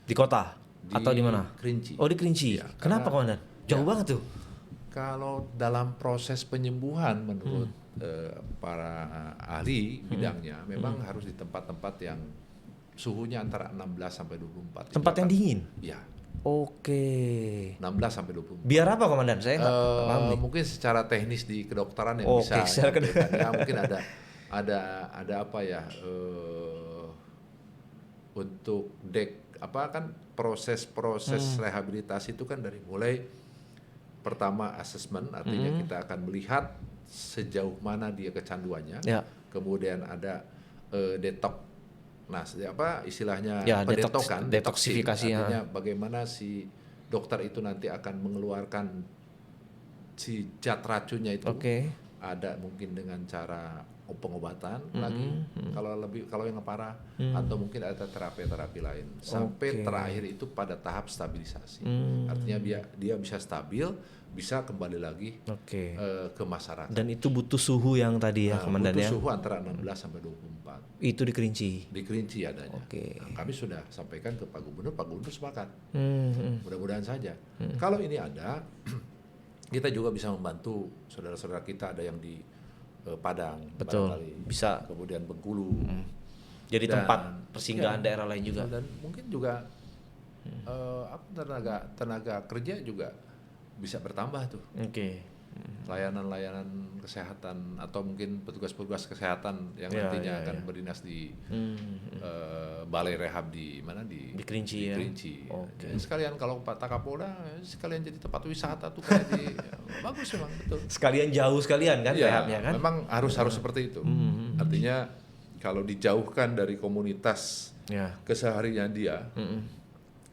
di kota atau di mana? Kerinci. Oh, di Kerinci. Ya, kenapa Komandan? Jauh banget tuh. Kalau dalam proses penyembuhan menurut para ahli bidangnya memang harus di tempat-tempat yang suhunya antara 16 sampai 24. Tempat yang dingin? Ya. 16 sampai 24. Biar apa Komandan? Saya nggak paham nih. Mungkin secara teknis di kedokteran yang bisa. Ya, mungkin ada apa ya untuk kan proses rehabilitasi itu kan dari mulai pertama assessment, artinya kita akan melihat sejauh mana dia kecanduannya. Kemudian ada detox. Nah, istilahnya pendetokan, detoksifikasi, artinya bagaimana si dokter itu nanti akan mengeluarkan si zat racunnya itu. Ada mungkin dengan cara pengobatan lagi, kalau yang parah, atau mungkin ada terapi lain sampai terakhir itu pada tahap stabilisasi. Artinya dia bisa stabil, bisa kembali lagi ke masyarakat. Dan itu butuh suhu yang tadi ya, Komandan ya. Butuh suhu antara 16 sampai 24. Itu di Kerinci. Di Kerinci adanya. Nah, kami sudah sampaikan ke Pak Gubernur sepakat. Mudah-mudahan saja. Kalau ini ada, kita juga bisa membantu saudara-saudara kita, ada yang di Padang, bisa. Kemudian Bengkulu. Jadi tempat persinggahan daerah lain juga. Dan mungkin juga tenaga kerja juga bisa bertambah tuh. Layanan-layanan kesehatan atau mungkin petugas-petugas kesehatan yang nantinya akan berdinas di balai rehab di mana di Kerinci. Sekalian kalau Pak Kapolda sekalian jadi tempat wisata tuh kayak di bagus memang, betul. Sekalian jauh sekalian kan rehabnya kan. Memang harus seperti itu. Artinya kalau dijauhkan dari komunitas keseharian dia,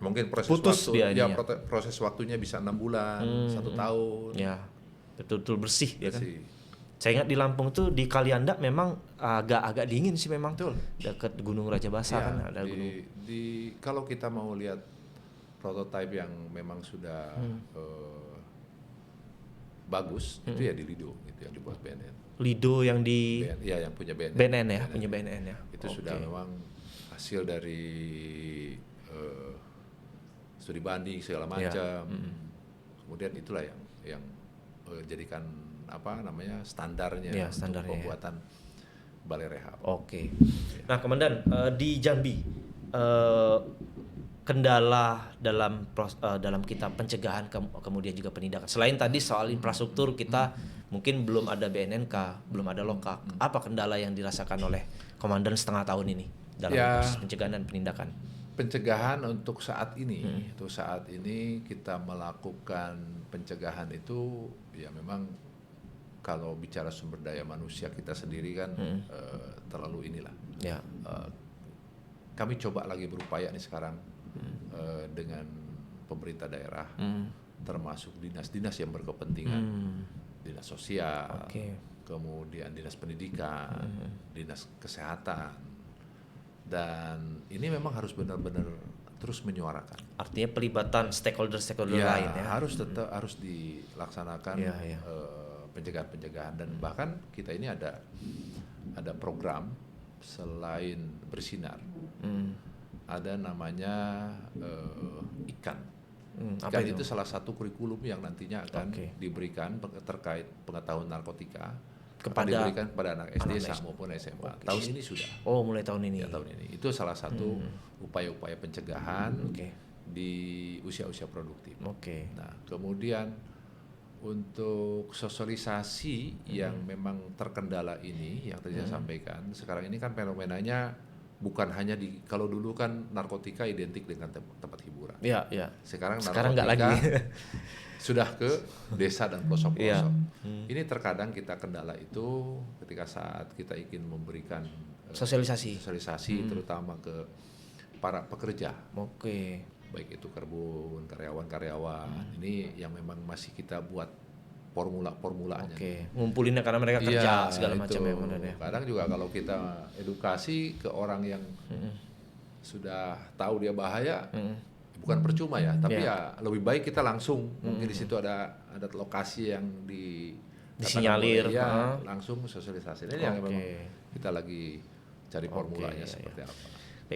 mungkin proses waktunya bisa 6 bulan, 1 tahun. Betul-betul bersih ya kan. Saya ingat di Lampung tuh di Kalianda memang agak dingin sih memang. Betul. Dekat Gunung Rajabasa kan ada gunung. Kalau kita mau lihat prototipe yang memang sudah bagus, itu ya di Lido, itu yang dibuat BNN. Lido yang di yang punya BNN. BNN ya, punya BNN ya. Itu sudah memang hasil dari studi banding segala macam. Kemudian itulah yang jadikan standarnya untuk pembuatan balai rehab. Oke. Nah, Komandan, di Jambi kendala dalam kita pencegahan kemudian juga penindakan. Selain tadi soal infrastruktur, kita mungkin belum ada BNNK, belum ada lokak. Apa kendala yang dirasakan oleh Komandan setengah tahun ini dalam proses pencegahan dan penindakan? Pencegahan untuk saat ini, kita melakukan pencegahan itu ya memang kalau bicara sumber daya manusia kita sendiri kan terlalu inilah. Ya. Kami coba lagi berupaya nih sekarang dengan pemerintah daerah, termasuk dinas-dinas yang berkepentingan, dinas sosial, kemudian dinas pendidikan, dinas kesehatan. Dan ini memang harus benar-benar terus menyuarakan. Artinya pelibatan stakeholder lain ya. Harus dilaksanakan pencegahan dan bahkan kita ini ada program selain bersinar. Ada namanya ikan. Ikan itu salah satu kurikulum yang nantinya akan diberikan terkait pengetahuan narkotika. Diberikan kepada anak SD maupun SMA. Tahun ini sudah. Oh, mulai tahun ini. Ya, tahun ini. Itu salah satu upaya-upaya pencegahan di usia-usia produktif. Nah, kemudian untuk sosialisasi yang memang terkendala ini, yang tadi saya sampaikan, sekarang ini kan fenomenanya bukan hanya kalau dulu kan narkotika identik dengan tempat hiburan. Iya, iya. Sekarang narkotika nggak lagi. Sudah ke desa dan pelosok-pelosok. Ini terkadang kita kendala itu ketika saat kita ingin memberikan sosialisasi terutama ke para pekerja. Baik itu karbon, karyawan-karyawan. Ini yang memang masih kita buat formulanya. Ngumpulinnya karena mereka kerja segala macam ya. Kadang juga kalau kita edukasi ke orang yang sudah tahu dia bahaya, bukan percuma ya, tapi ya lebih baik kita langsung mungkin di situ ada lokasi yang disinyalir, langsung sosialisasi. Ini yang memang kita lagi cari formulanya seperti apa.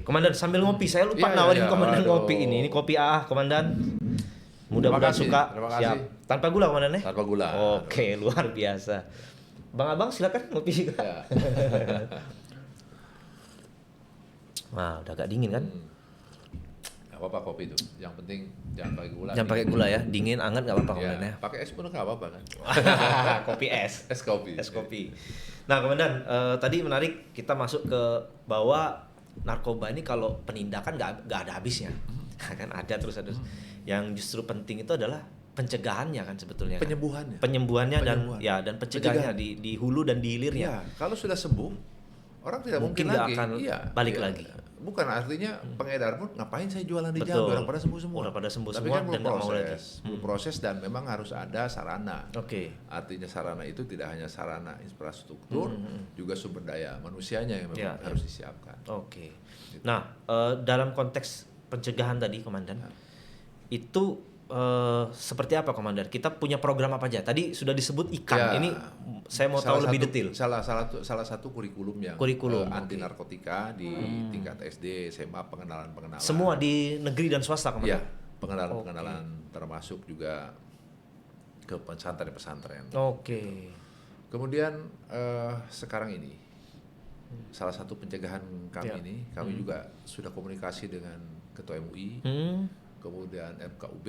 Komandan sambil ngopi, saya lupa nawarin Komandan ngopi ini. Ini kopi Komandan. Mudah-mudahan suka. Siap. Tanpa gula Komandan ya? Tanpa gula. Oke, luar biasa. Bang Abang silakan ngopi juga. Wah, udah agak dingin kan? Gak apa-apa kopi itu. Yang penting jangan pakai gula. Jangan pakai gula ya. Dingin, hangat gak apa-apa Komandan ya. Pakai es pun gak apa-apa kan. Kopi es. Es kopi. Es kopi. Nah, Komandan, tadi menarik kita masuk ke bahwa narkoba ini kalau penindakan nggak ada habisnya. Kan ada terus. Yang justru penting itu adalah pencegahannya kan sebetulnya. Penyembuhannya dan pencegahannya di hulu dan di hilirnya. Ya, kalau sudah sembuh, orang tidak mungkin lagi akan balik lagi. Bukan artinya pengedar pun ngapain saya jualan di Jambi, orang pada sembuh semua. Tapi kan belum proses dan memang harus ada sarana. Artinya sarana itu tidak hanya sarana infrastruktur, juga sumber daya manusianya yang memang harus disiapkan. Nah, dalam konteks pencegahan tadi, Komandan, itu seperti apa Komandan? Kita punya program apa aja? Tadi sudah disebut ikan. Ini saya mau tahu lebih detail. Salah satu kurikulum yang anti narkotika di tingkat SD, SMA, pengenalan. Semua di negeri dan swasta Komandan? Iya, pengenalan termasuk juga ke pesantren-pesantren. Kemudian sekarang ini salah satu pencegahan kami kami juga sudah komunikasi dengan Ketua MUI. Kemudian FKUB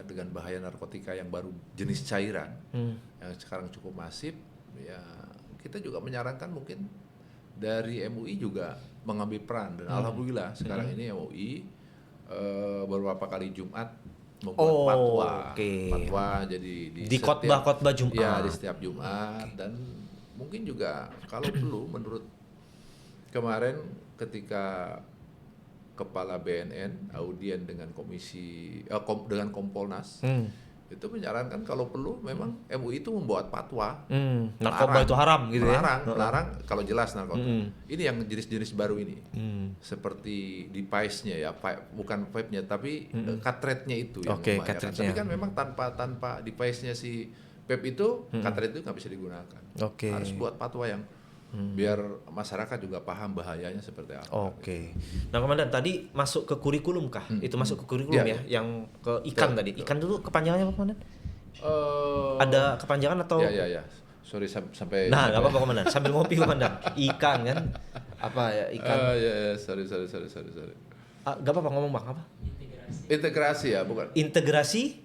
dengan bahaya narkotika yang baru jenis cairan yang sekarang cukup masif, ya kita juga menyarankan mungkin dari MUI juga mengambil peran dan alhamdulillah sekarang ini MUI beberapa kali Jumat membuat fatwa jadi di khotbah Jumat. Ya, di setiap Jumat dan mungkin juga kalau perlu menurut kemarin ketika Kepala BNN audien dengan dengan Kompolnas itu menyarankan kalau perlu memang MUI itu membuat fatwa narkoba itu haram gitu ya. Melarang kalau jelas narkoba. Ini yang jenis-jenis baru ini. Seperti device-nya ya, bukan vape-nya tapi cartridge-nya itu yang membahayakan. Tapi kan memang tanpa device-nya si vape itu cartridge itu nggak bisa digunakan. Harus buat fatwa yang biar masyarakat juga paham bahayanya seperti apa. Nah Komandan, tadi masuk ke kurikulum kah? Itu masuk ke kurikulum ya? Yang ke ikan tadi. Ikan dulu kepanjangannya apa Komandan? Ada kepanjangan atau? Ya. Sorry sampai. Nah, nggak apa-apa Komandan. Sambil ngopi Komandan. Ikan kan? Apa ya ikan? Sorry. Nggak apa-apa ngomong Bang, apa? Integrasi ya, bukan? Integrasi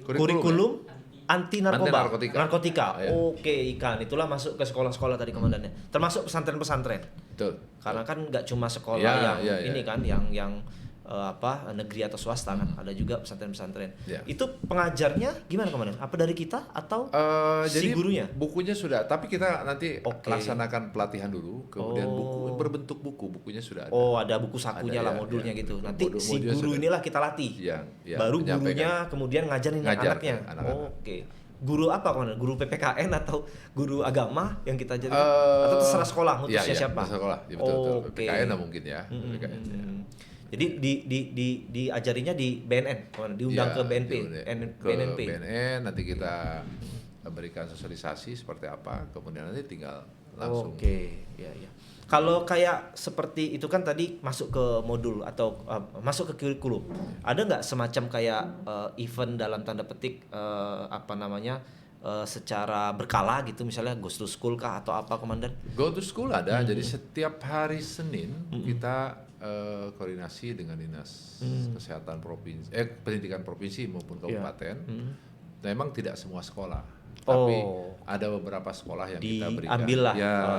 kurikulum anti narkotika. Ikan itulah masuk ke sekolah-sekolah tadi komandannya, termasuk pesantren-pesantren. Betul. Karena kan nggak cuma sekolah ini kan yang negeri atau swasta kan, ada juga pesantren-pesantren. Itu pengajarnya gimana komandan? Apa dari kita atau si gurunya? Bukunya sudah, tapi kita nanti laksanakan pelatihan dulu, kemudian buku berbentuk bukunya sudah ada. Ada buku sakunya lah, modulnya gitu. Nanti si guru inilah kita latih. Baru gurunya kemudian ngajarin anaknya. Guru apa komandan? Guru PPKN atau guru agama yang kita jadi? Atau terserah sekolah mutusnya siapa? Sekolah, ya, betul. PPKN lah mungkin ya. Jadi diajarinya di BNN, diundang ke BNP, BNNP. BNN nanti kita berikan sosialisasi seperti apa, kemudian nanti tinggal langsung. Ya. Kalau kayak seperti itu kan tadi masuk ke modul atau masuk ke kurikulum, ada nggak semacam kayak event dalam tanda petik secara berkala gitu, misalnya Go to School kah atau apa komandan? Go to School ada, jadi setiap hari Senin kita koordinasi dengan dinas kesehatan provinsi, pendidikan provinsi maupun kabupaten. Memang tidak semua sekolah, tapi ada beberapa sekolah yang kita berikan. Diambil lah,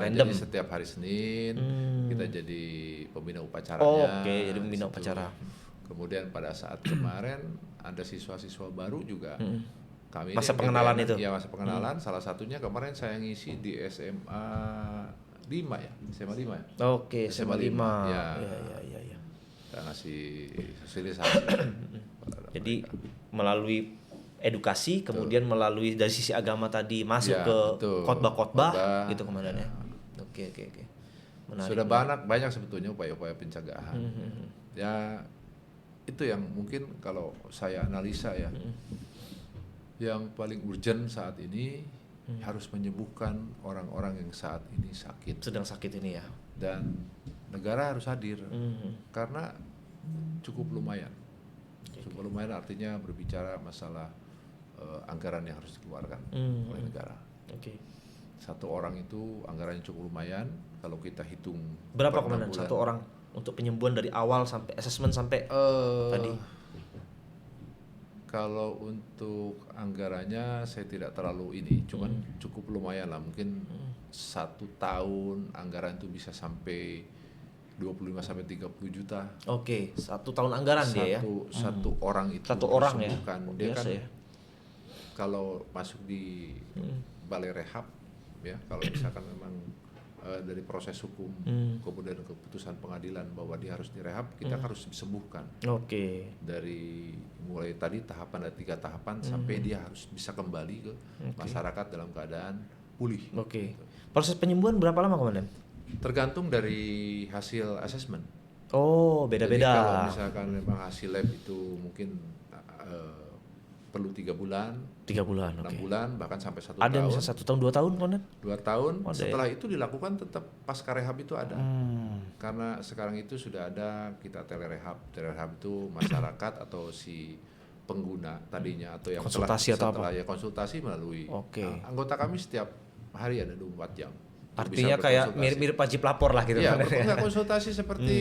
random. Jadi setiap hari Senin kita jadi pembina upacaranya. Jadi pembina upacara. Kemudian pada saat kemarin ada siswa-siswa baru juga. Kami masa pengenalan itu. Ya, masa pengenalan. Salah satunya kemarin saya ngisi di SMA 5 ya, SMA 5 ya. SMA 5. Ya. Kita ngasih sosialisasi. Jadi melalui edukasi, kemudian melalui dari sisi agama tadi masuk ke khotbah gitu komandannya. Oke. Menarik. Sudah banyak sebetulnya upaya-upaya pencegahan. Ya itu yang mungkin kalau saya analisa ya, yang paling urgent saat ini harus menyembuhkan orang-orang yang saat ini sedang sakit ini ya, dan negara harus hadir karena cukup lumayan artinya berbicara masalah anggaran yang harus dikeluarkan oleh negara. Satu orang itu anggarannya cukup lumayan kalau kita hitung berapa komandan satu orang untuk penyembuhan dari awal sampai asesmen sampai tadi. Kalau untuk anggarannya saya tidak terlalu cuman cukup lumayan lah, mungkin 1 tahun anggaran itu bisa sampai 25 sampai 30 juta. 1 tahun anggaran dia ya. Satu orang itu. Satu orang ya. Dia kan kalau masuk di balai rehab ya, kalau misalkan memang dari proses hukum kemudian keputusan pengadilan bahwa dia harus direhab, kita harus disembuhkan. Dari mulai tadi tahapan ada 3 tahapan sampai dia harus bisa kembali ke masyarakat dalam keadaan pulih. Proses penyembuhan berapa lama komandan? Tergantung dari hasil asesmen. Beda-beda. Jadi kalau misalkan memang hasil lab itu mungkin perlu 3 bulan, 6 bulan, bahkan sampai 1 tahun. Ada bisa 1 tahun, 2 tahun komandan? 2 tahun. Setelah itu dilakukan tetap pasca rehab itu ada. Karena sekarang itu sudah ada kita telerehab. Telerehab itu masyarakat atau si pengguna tadinya atau yang konsultasi setelah ya konsultasi melalui anggota kami setiap hari ada 24 jam. Artinya kayak mirip-mirip wajib lapor lah gitu. Enggak konsultasi seperti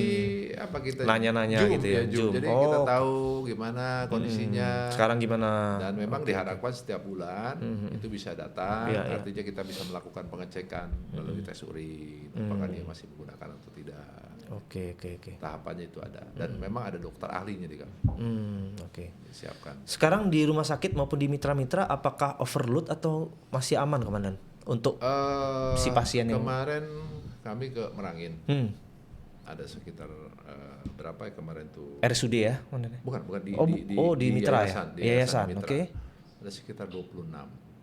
apa kita nanya-nanya gitu ya. Zoom. Jadi kita tahu gimana kondisinya. Sekarang gimana? Dan memang diharapkan setiap bulan itu bisa datang. Artinya kita bisa melakukan pengecekan melalui tes urin, apakah dia masih menggunakan atau tidak. Tahapannya itu ada. Dan memang ada dokter ahlinya di kami. Siapkan. Sekarang di rumah sakit maupun di mitra-mitra apakah overload atau masih aman komandan? Untuk si pasien yang kemarin kami ke Merangin ada sekitar berapa ya kemarin tuh RSUD ya? Bukan di mitra yayasan. Mitra. ada sekitar 26.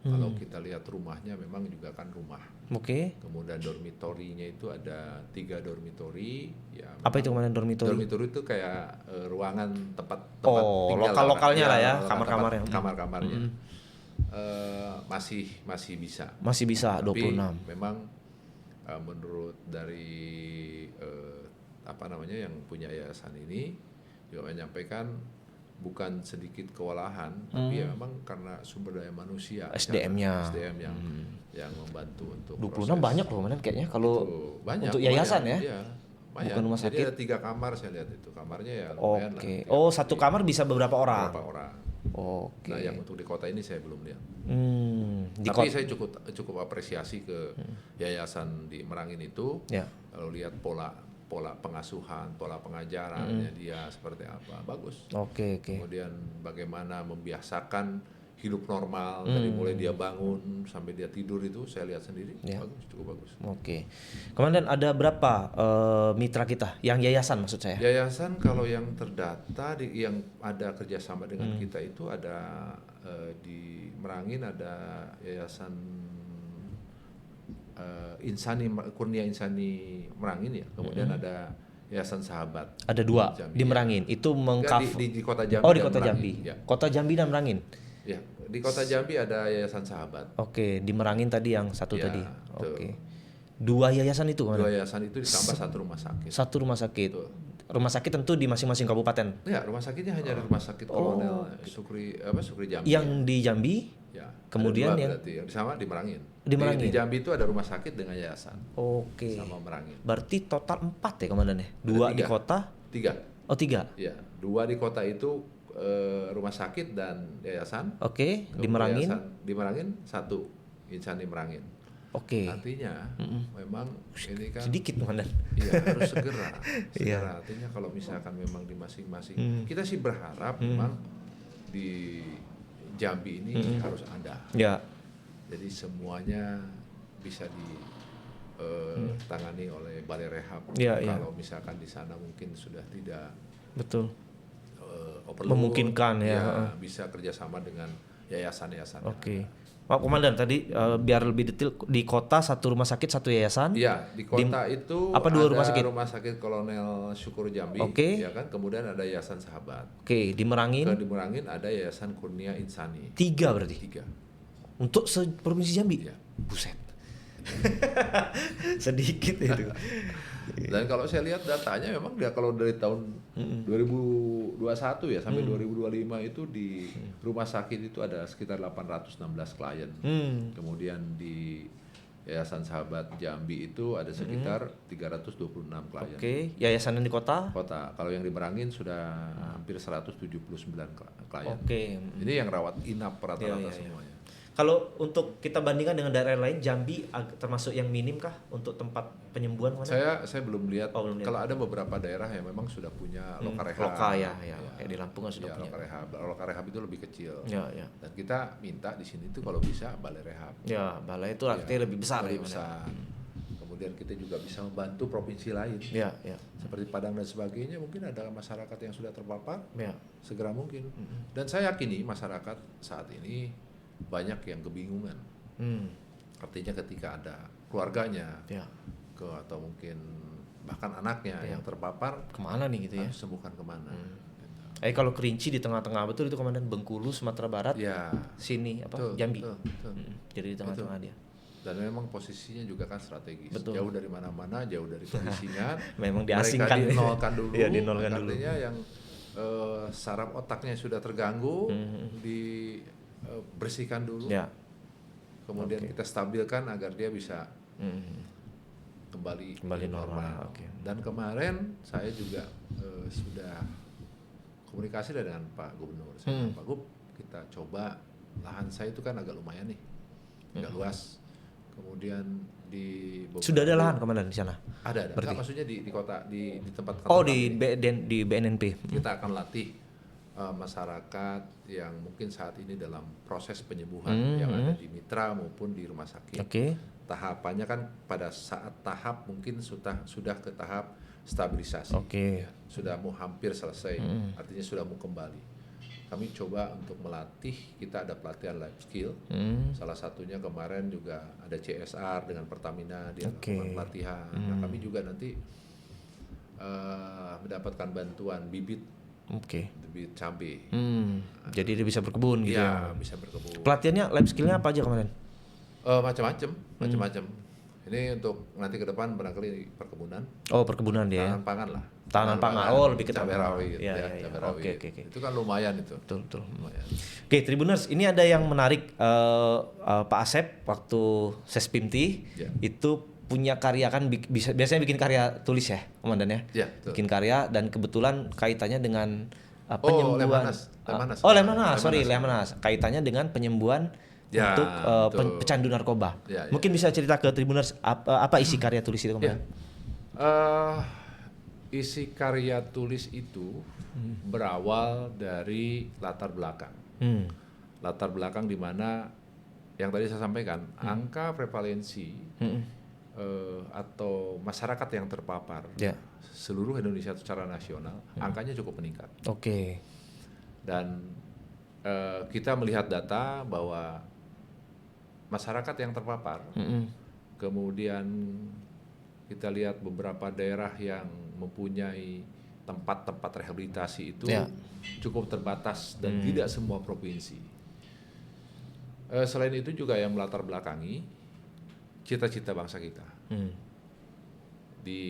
Kalau kita lihat rumahnya memang juga kan rumah. Oke. Kemudian dormitorinya itu ada 3 dormitori. Ya, Apa itu komandan dormitori? Dormitori itu kayak ruangan tempat tinggal lokal-lokalnya lah ya, kamar-kamarnya. Kamar-kamarnya. Masih bisa. Masih bisa 26. Tapi memang menurut dari yang punya yayasan ini juga menyampaikan bukan sedikit kewalahan, tapi ya memang karena sumber daya manusia, SDM-nya, SDM yang membantu untuk 26 proses. banyak loh, mana kayaknya kalau banyak, untuk yayasan ya. Iya, bukan rumah sakit. Jadi ada 3 kamar saya lihat itu, kamarnya ya lumayan lah. Oh, satu kamar bisa beberapa orang. Oke. Nah, yang untuk di kota ini saya belum lihat. Tapi saya cukup apresiasi ke yayasan di Merangin itu. Ya. Kalau lihat pola pengasuhan, pola pengajarannya dia seperti apa, bagus. Oke. Kemudian bagaimana membiasakan hidup normal dari mulai dia bangun sampai dia tidur itu saya lihat sendiri, bagus, cukup bagus. Oke. Kemudian ada berapa mitra kita? Yang yayasan maksud saya? Yayasan kalau yang terdata yang ada kerjasama dengan kita itu ada di Merangin ada yayasan Kurnia Insani Merangin ya, kemudian ada Yayasan Sahabat. Ada 2 Jambi, di Merangin. Itu di Kota Jambi. Oh, di Kota Jambi. Ya. Kota Jambi dan Merangin. Ya, di Kota Jambi ada Yayasan Sahabat. Oke, di Merangin tadi yang satu Ya, tadi. betul. Oke. 2 yayasan itu kan? 2 yayasan itu ditambah 1 rumah sakit. 1 rumah sakit. Betul. Rumah sakit tentu di masing-masing kabupaten. Ya, rumah sakitnya hanya di Rumah Sakit Kolonel Sukri Jambi. Yang di Jambi? Ya. Kemudian yang sama di Merangin. Di Merangin. Di Jambi itu ada rumah sakit dengan yayasan. Oke. Sama Merangin. Berarti total 4 ya komandannya? 2 di kota? 3. Oh 3? Ya, 2 di kota itu rumah sakit dan yayasan. Oke. Di Merangin? Di Merangin 1 Insani Merangin. Oke. Artinya memang ini kan sedikit komandan. Iya, harus segera. Iya. Artinya kalau misalkan memang di masing-masing kita sih berharap memang di Jambi ini harus ada. Ya. Jadi semuanya bisa ditangani oleh Balai Rehab. Ya, kalau misalkan di sana mungkin sudah tidak betul overload, memungkinkan ya. bisa kerjasama dengan yayasan-yayasan. Oke. Pak Komandan tadi biar lebih detail, di kota 1 rumah sakit 1 yayasan. Iya, di kota itu apa 2 rumah sakit? Rumah Sakit Kolonel Syukur Jambi, Oke. ya kan. Kemudian ada Yayasan Sahabat. Oke, di Merangin? Di Merangin ada Yayasan Kurnia Insani. 3 berarti. 3. Untuk provinsi Jambi? Iya. Buset. Sedikit itu. Dan kalau saya lihat datanya memang dia kalau dari tahun 2021 ya sampai 2025 itu di rumah sakit itu ada sekitar 816 klien. Kemudian di Yayasan Sahabat Jambi itu ada sekitar 326 klien. Oke, yayasan yang di kota? Kota. Kalau yang di Merangin sudah hampir 179 klien. Oke. Ini yang rawat inap rata-rata semuanya. Kalau untuk kita bandingkan dengan daerah lain, Jambi termasuk yang minim kah untuk tempat penyembuhan? Saya belum lihat. Belum lihat. Kalau ada beberapa daerah yang memang sudah punya loka rehab. Loka ya. Kayak di Lampung kan sudah punya. Loka rehab itu lebih kecil. Ya. Dan kita minta di sini tuh kalau bisa balai rehab. Ya, balai itu artinya lebih besar. Lebih besar. Kemudian kita juga bisa membantu provinsi lain. Ya. Seperti Padang dan sebagainya, mungkin ada masyarakat yang sudah terpapar. Ya. Segera mungkin. Dan saya yakini masyarakat saat ini banyak yang kebingungan. Artinya ketika ada keluarganya atau mungkin bahkan anaknya yang terpapar, kemana nih gitu ya? Sembuhkan kemana? Kalau Kerinci di tengah-tengah betul itu Komandan, Bengkulu Sumatera Barat, sini Jambi. Betul. Jadi di tengah-tengah dia. Dan memang posisinya juga kan strategis. Betul. Jauh dari mana-mana, jauh dari kondisinya. Memang diasingkan. Mereka dinolkan dulu. Iya, dinolkan dulu. Artinya yang saraf otaknya sudah terganggu, dibersihkan dulu. Ya. Kemudian kita stabilkan agar dia bisa kembali normal. Dan kemarin saya juga sudah komunikasi dengan Pak Gubernur. Saya Pak Gub, kita coba lahan saya itu kan agak lumayan nih, agak luas. Kemudian di sudah ada lahan Komandan di sana? Ada. Nah, maksudnya di kota di tempat. Di BNNP. Kita akan latih masyarakat yang mungkin saat ini dalam proses penyembuhan yang ada di mitra maupun di rumah sakit. Tahapannya kan pada saat tahap mungkin sudah ke tahap stabilisasi. Sudah mau hampir selesai. Artinya sudah mau kembali. kami coba untuk melatih, kita ada pelatihan life skill. Salah satunya kemarin juga ada CSR dengan Pertamina, dia lakukan pelatihan. Nah, kami juga nanti mendapatkan bantuan bibit cabai. Jadi dia bisa berkebun gitu ya? Bisa berkebun. Pelatihannya life skillnya apa aja kemarin? Macam-macam. Ini untuk nanti ke depan barangkali perkebunan. Oh, perkebunan dia. Tanaman pangan lah. Tanaman pangan. Oh, lebih ke cabai rawit. Cabai rawit. Oke. Itu kan lumayan itu. Betul. Lumayan. Oke, Tribuners, ini ada yang menarik. Pak Asep waktu Sespimti itu punya karya kan biasanya bikin karya tulis ya, Komandan ya? Iya, bikin karya dan kebetulan kaitannya dengan penyembuhan. Lemhanas. Kaitannya dengan penyembuhan untuk pecandu narkoba. Mungkin bisa cerita ke Tribuners apa isi karya tulis itu kemarin? Isi karya tulis itu berawal dari latar belakang. Latar belakang di mana yang tadi saya sampaikan, angka prevalensi atau masyarakat yang terpapar seluruh Indonesia secara nasional, angkanya cukup meningkat. Dan kita melihat data bahwa masyarakat yang terpapar, kemudian kita lihat beberapa daerah yang mempunyai tempat-tempat rehabilitasi itu cukup terbatas dan tidak semua provinsi. Selain itu juga yang melatar belakangi cita-cita bangsa kita. Di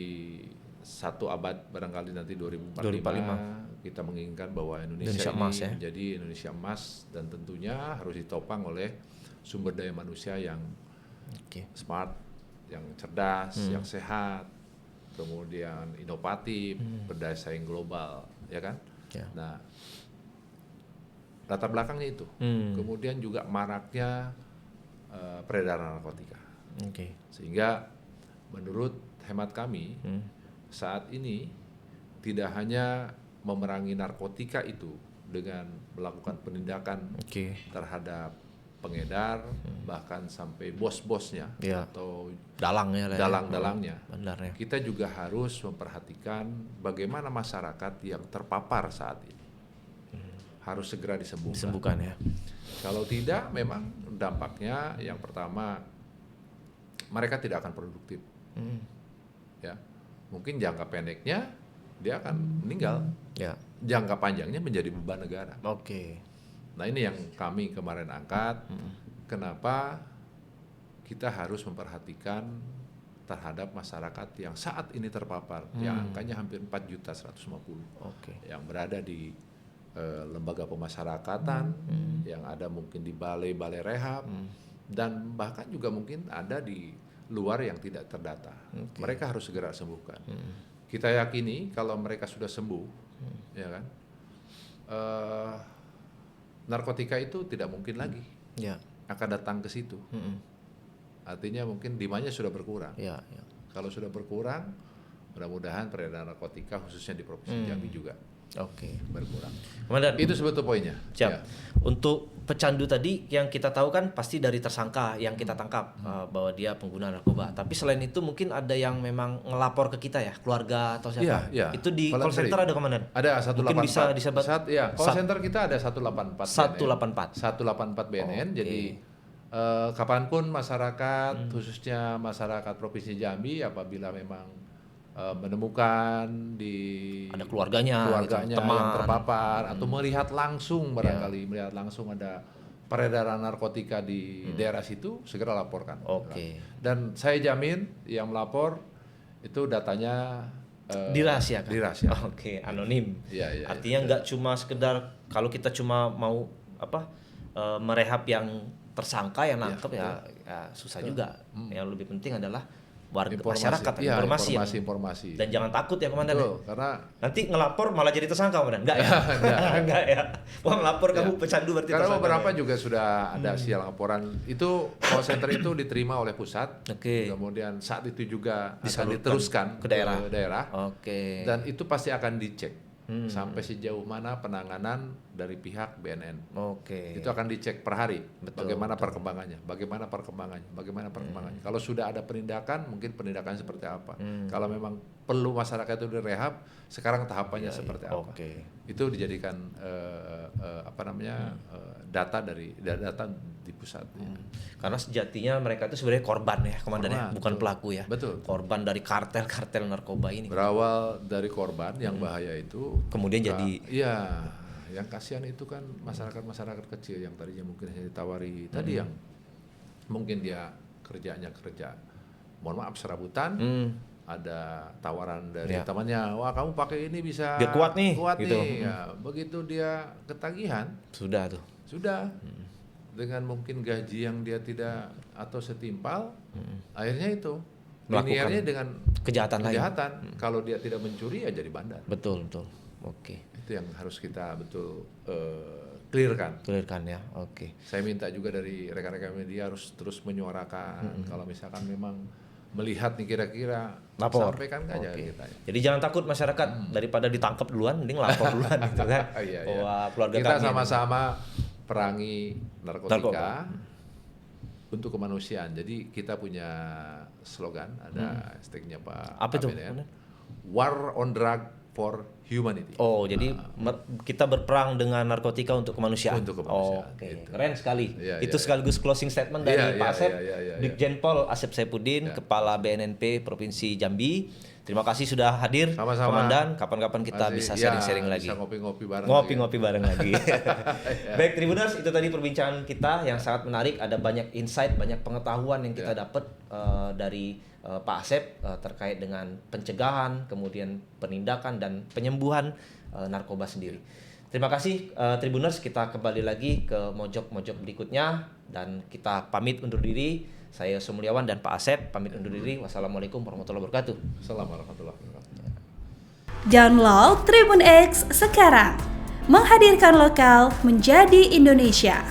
satu abad barangkali nanti 2045 kita menginginkan bahwa Indonesia emas, ini menjadi Indonesia emas, dan tentunya harus ditopang oleh sumber daya manusia yang smart, yang cerdas, yang sehat, kemudian inovatif, berdaya saing global, ya kan? Nah, latar belakangnya itu. Kemudian juga maraknya peredaran narkotika. Sehingga menurut hemat kami saat ini tidak hanya memerangi narkotika itu dengan melakukan penindakan terhadap pengedar, bahkan sampai bos-bosnya atau dalang-dalangnya. Kita juga harus memperhatikan bagaimana masyarakat yang terpapar saat ini harus segera disembuhkan ya. Kalau tidak, memang dampaknya yang pertama mereka tidak akan produktif. Ya, mungkin jangka pendeknya dia akan meninggal. Jangka panjangnya menjadi beban negara. Nah, ini yang kami kemarin angkat. Kenapa kita harus memperhatikan terhadap masyarakat yang saat ini terpapar, yang angkanya hampir 4.150.000, yang berada di lembaga pemasyarakatan, yang ada mungkin di balai-balai rehab, dan bahkan juga mungkin ada di luar yang tidak terdata. Mereka harus segera sembuhkan. Kita yakini kalau mereka sudah sembuh, ya kan, narkotika itu tidak mungkin lagi akan datang ke situ. Artinya mungkin demandnya sudah berkurang. Kalau sudah berkurang, mudah-mudahan peredaran narkotika khususnya di Provinsi Jambi juga berkurang. Komandan, itu sebetulnya poinnya. Untuk pecandu tadi yang kita tahu kan pasti dari tersangka yang kita tangkap bahwa dia pengguna narkoba. Tapi selain itu mungkin ada yang memang ngelapor ke kita ya, keluarga atau siapa? Itu di call center ada, Komandan? Ada 184. Mungkin bisa disebut. Call center kita ada 184. 184 BNN. Jadi kapanpun masyarakat, khususnya masyarakat Provinsi Jambi, apabila memang menemukan ada keluarganya gitu, teman yang terpapar atau melihat langsung melihat langsung ada peredaran narkotika di daerah situ, segera laporkan. Dan saya jamin yang melapor itu datanya dirahasiakan. Anonim. Artinya nggak cuma sekedar kalau kita cuma mau merehab yang tersangka yang nangkep ya susah juga. Yang lebih penting adalah masyarakat informasi. Dan jangan takut ya, Komandan. Karena nanti ngelapor malah jadi tersangka, Komandan. Enggak ya? Enggak ya. Wah, ngelapor kamu pecandu berarti karena tersangka. Karena beberapa juga sudah ada sial laporan. Itu call center itu diterima oleh pusat. Kemudian saat itu juga akan diteruskan ke daerah. Dan itu pasti akan dicek sampai sejauh mana penanganan dari pihak BNN. Oke. Itu akan dicek per hari. Betul, Bagaimana perkembangannya. Kalau sudah ada penindakan, mungkin penindakan seperti apa. Kalau memang perlu masyarakat itu direhab, sekarang tahapannya seperti apa. Itu dijadikan data di pusat. Karena sejatinya mereka itu sebenarnya korban ya, komandan ya, bukan pelaku ya. Betul. Korban dari kartel narkoba ini. Berawal dari korban yang bahaya itu. Kemudian jadi. Iya, yang kasihan itu kan masyarakat kecil yang tadinya mungkin hanya ditawari tadi yang mungkin dia kerjanya mohon maaf serabutan. Ada tawaran dari temannya, wah kamu pakai ini bisa biar kuat nih gitu. Ya, begitu dia ketagihan sudah dengan mungkin gaji yang dia tidak atau setimpal, akhirnya itu linearnya dengan kejahatan. Kalau dia tidak mencuri ya jadi bandar. Betul. Oke. Itu yang harus kita clearkan ya. Oke. Saya minta juga dari rekan-rekan media harus terus menyuarakan kalau misalkan memang melihat nih kira-kira lapor. Sampaikan aja kita. Jadi jangan takut masyarakat daripada ditangkap duluan, mending lapor duluan gitu kan. Wah, keluarga kita sama-sama perangi narkotika untuk kemanusiaan. Jadi kita punya slogan, ada hashtagnya Pak. Apa itu? War on Drug for Humanity. Oh, jadi kita berperang dengan narkotika untuk kemanusiaan. Gitu. Keren sekali. Itu sekaligus closing statement dari Pak Asep, Brigjen Pol Asep Saifuddin, Kepala BNNP Provinsi Jambi. Terima kasih sudah hadir, sama-sama. Komandan. Kapan-kapan kita bisa sharing-sharing lagi. Bisa ngopi-ngopi bareng lagi. Baik, Tribuners, itu tadi perbincangan kita yang sangat menarik. Ada banyak insight, banyak pengetahuan yang kita dapat dari Pak Asep terkait dengan pencegahan, kemudian penindakan dan penyembuhan narkoba sendiri. Terima kasih Tribuners, kita kembali lagi ke mojok-mojok berikutnya dan kita pamit undur diri. Saya Sumulyawan dan Pak Asep pamit undur diri. Wassalamualaikum warahmatullahi wabarakatuh. Assalamualaikum warahmatullahi wabarakatuh. Download Tribun X sekarang. Menghadirkan lokal menjadi Indonesia.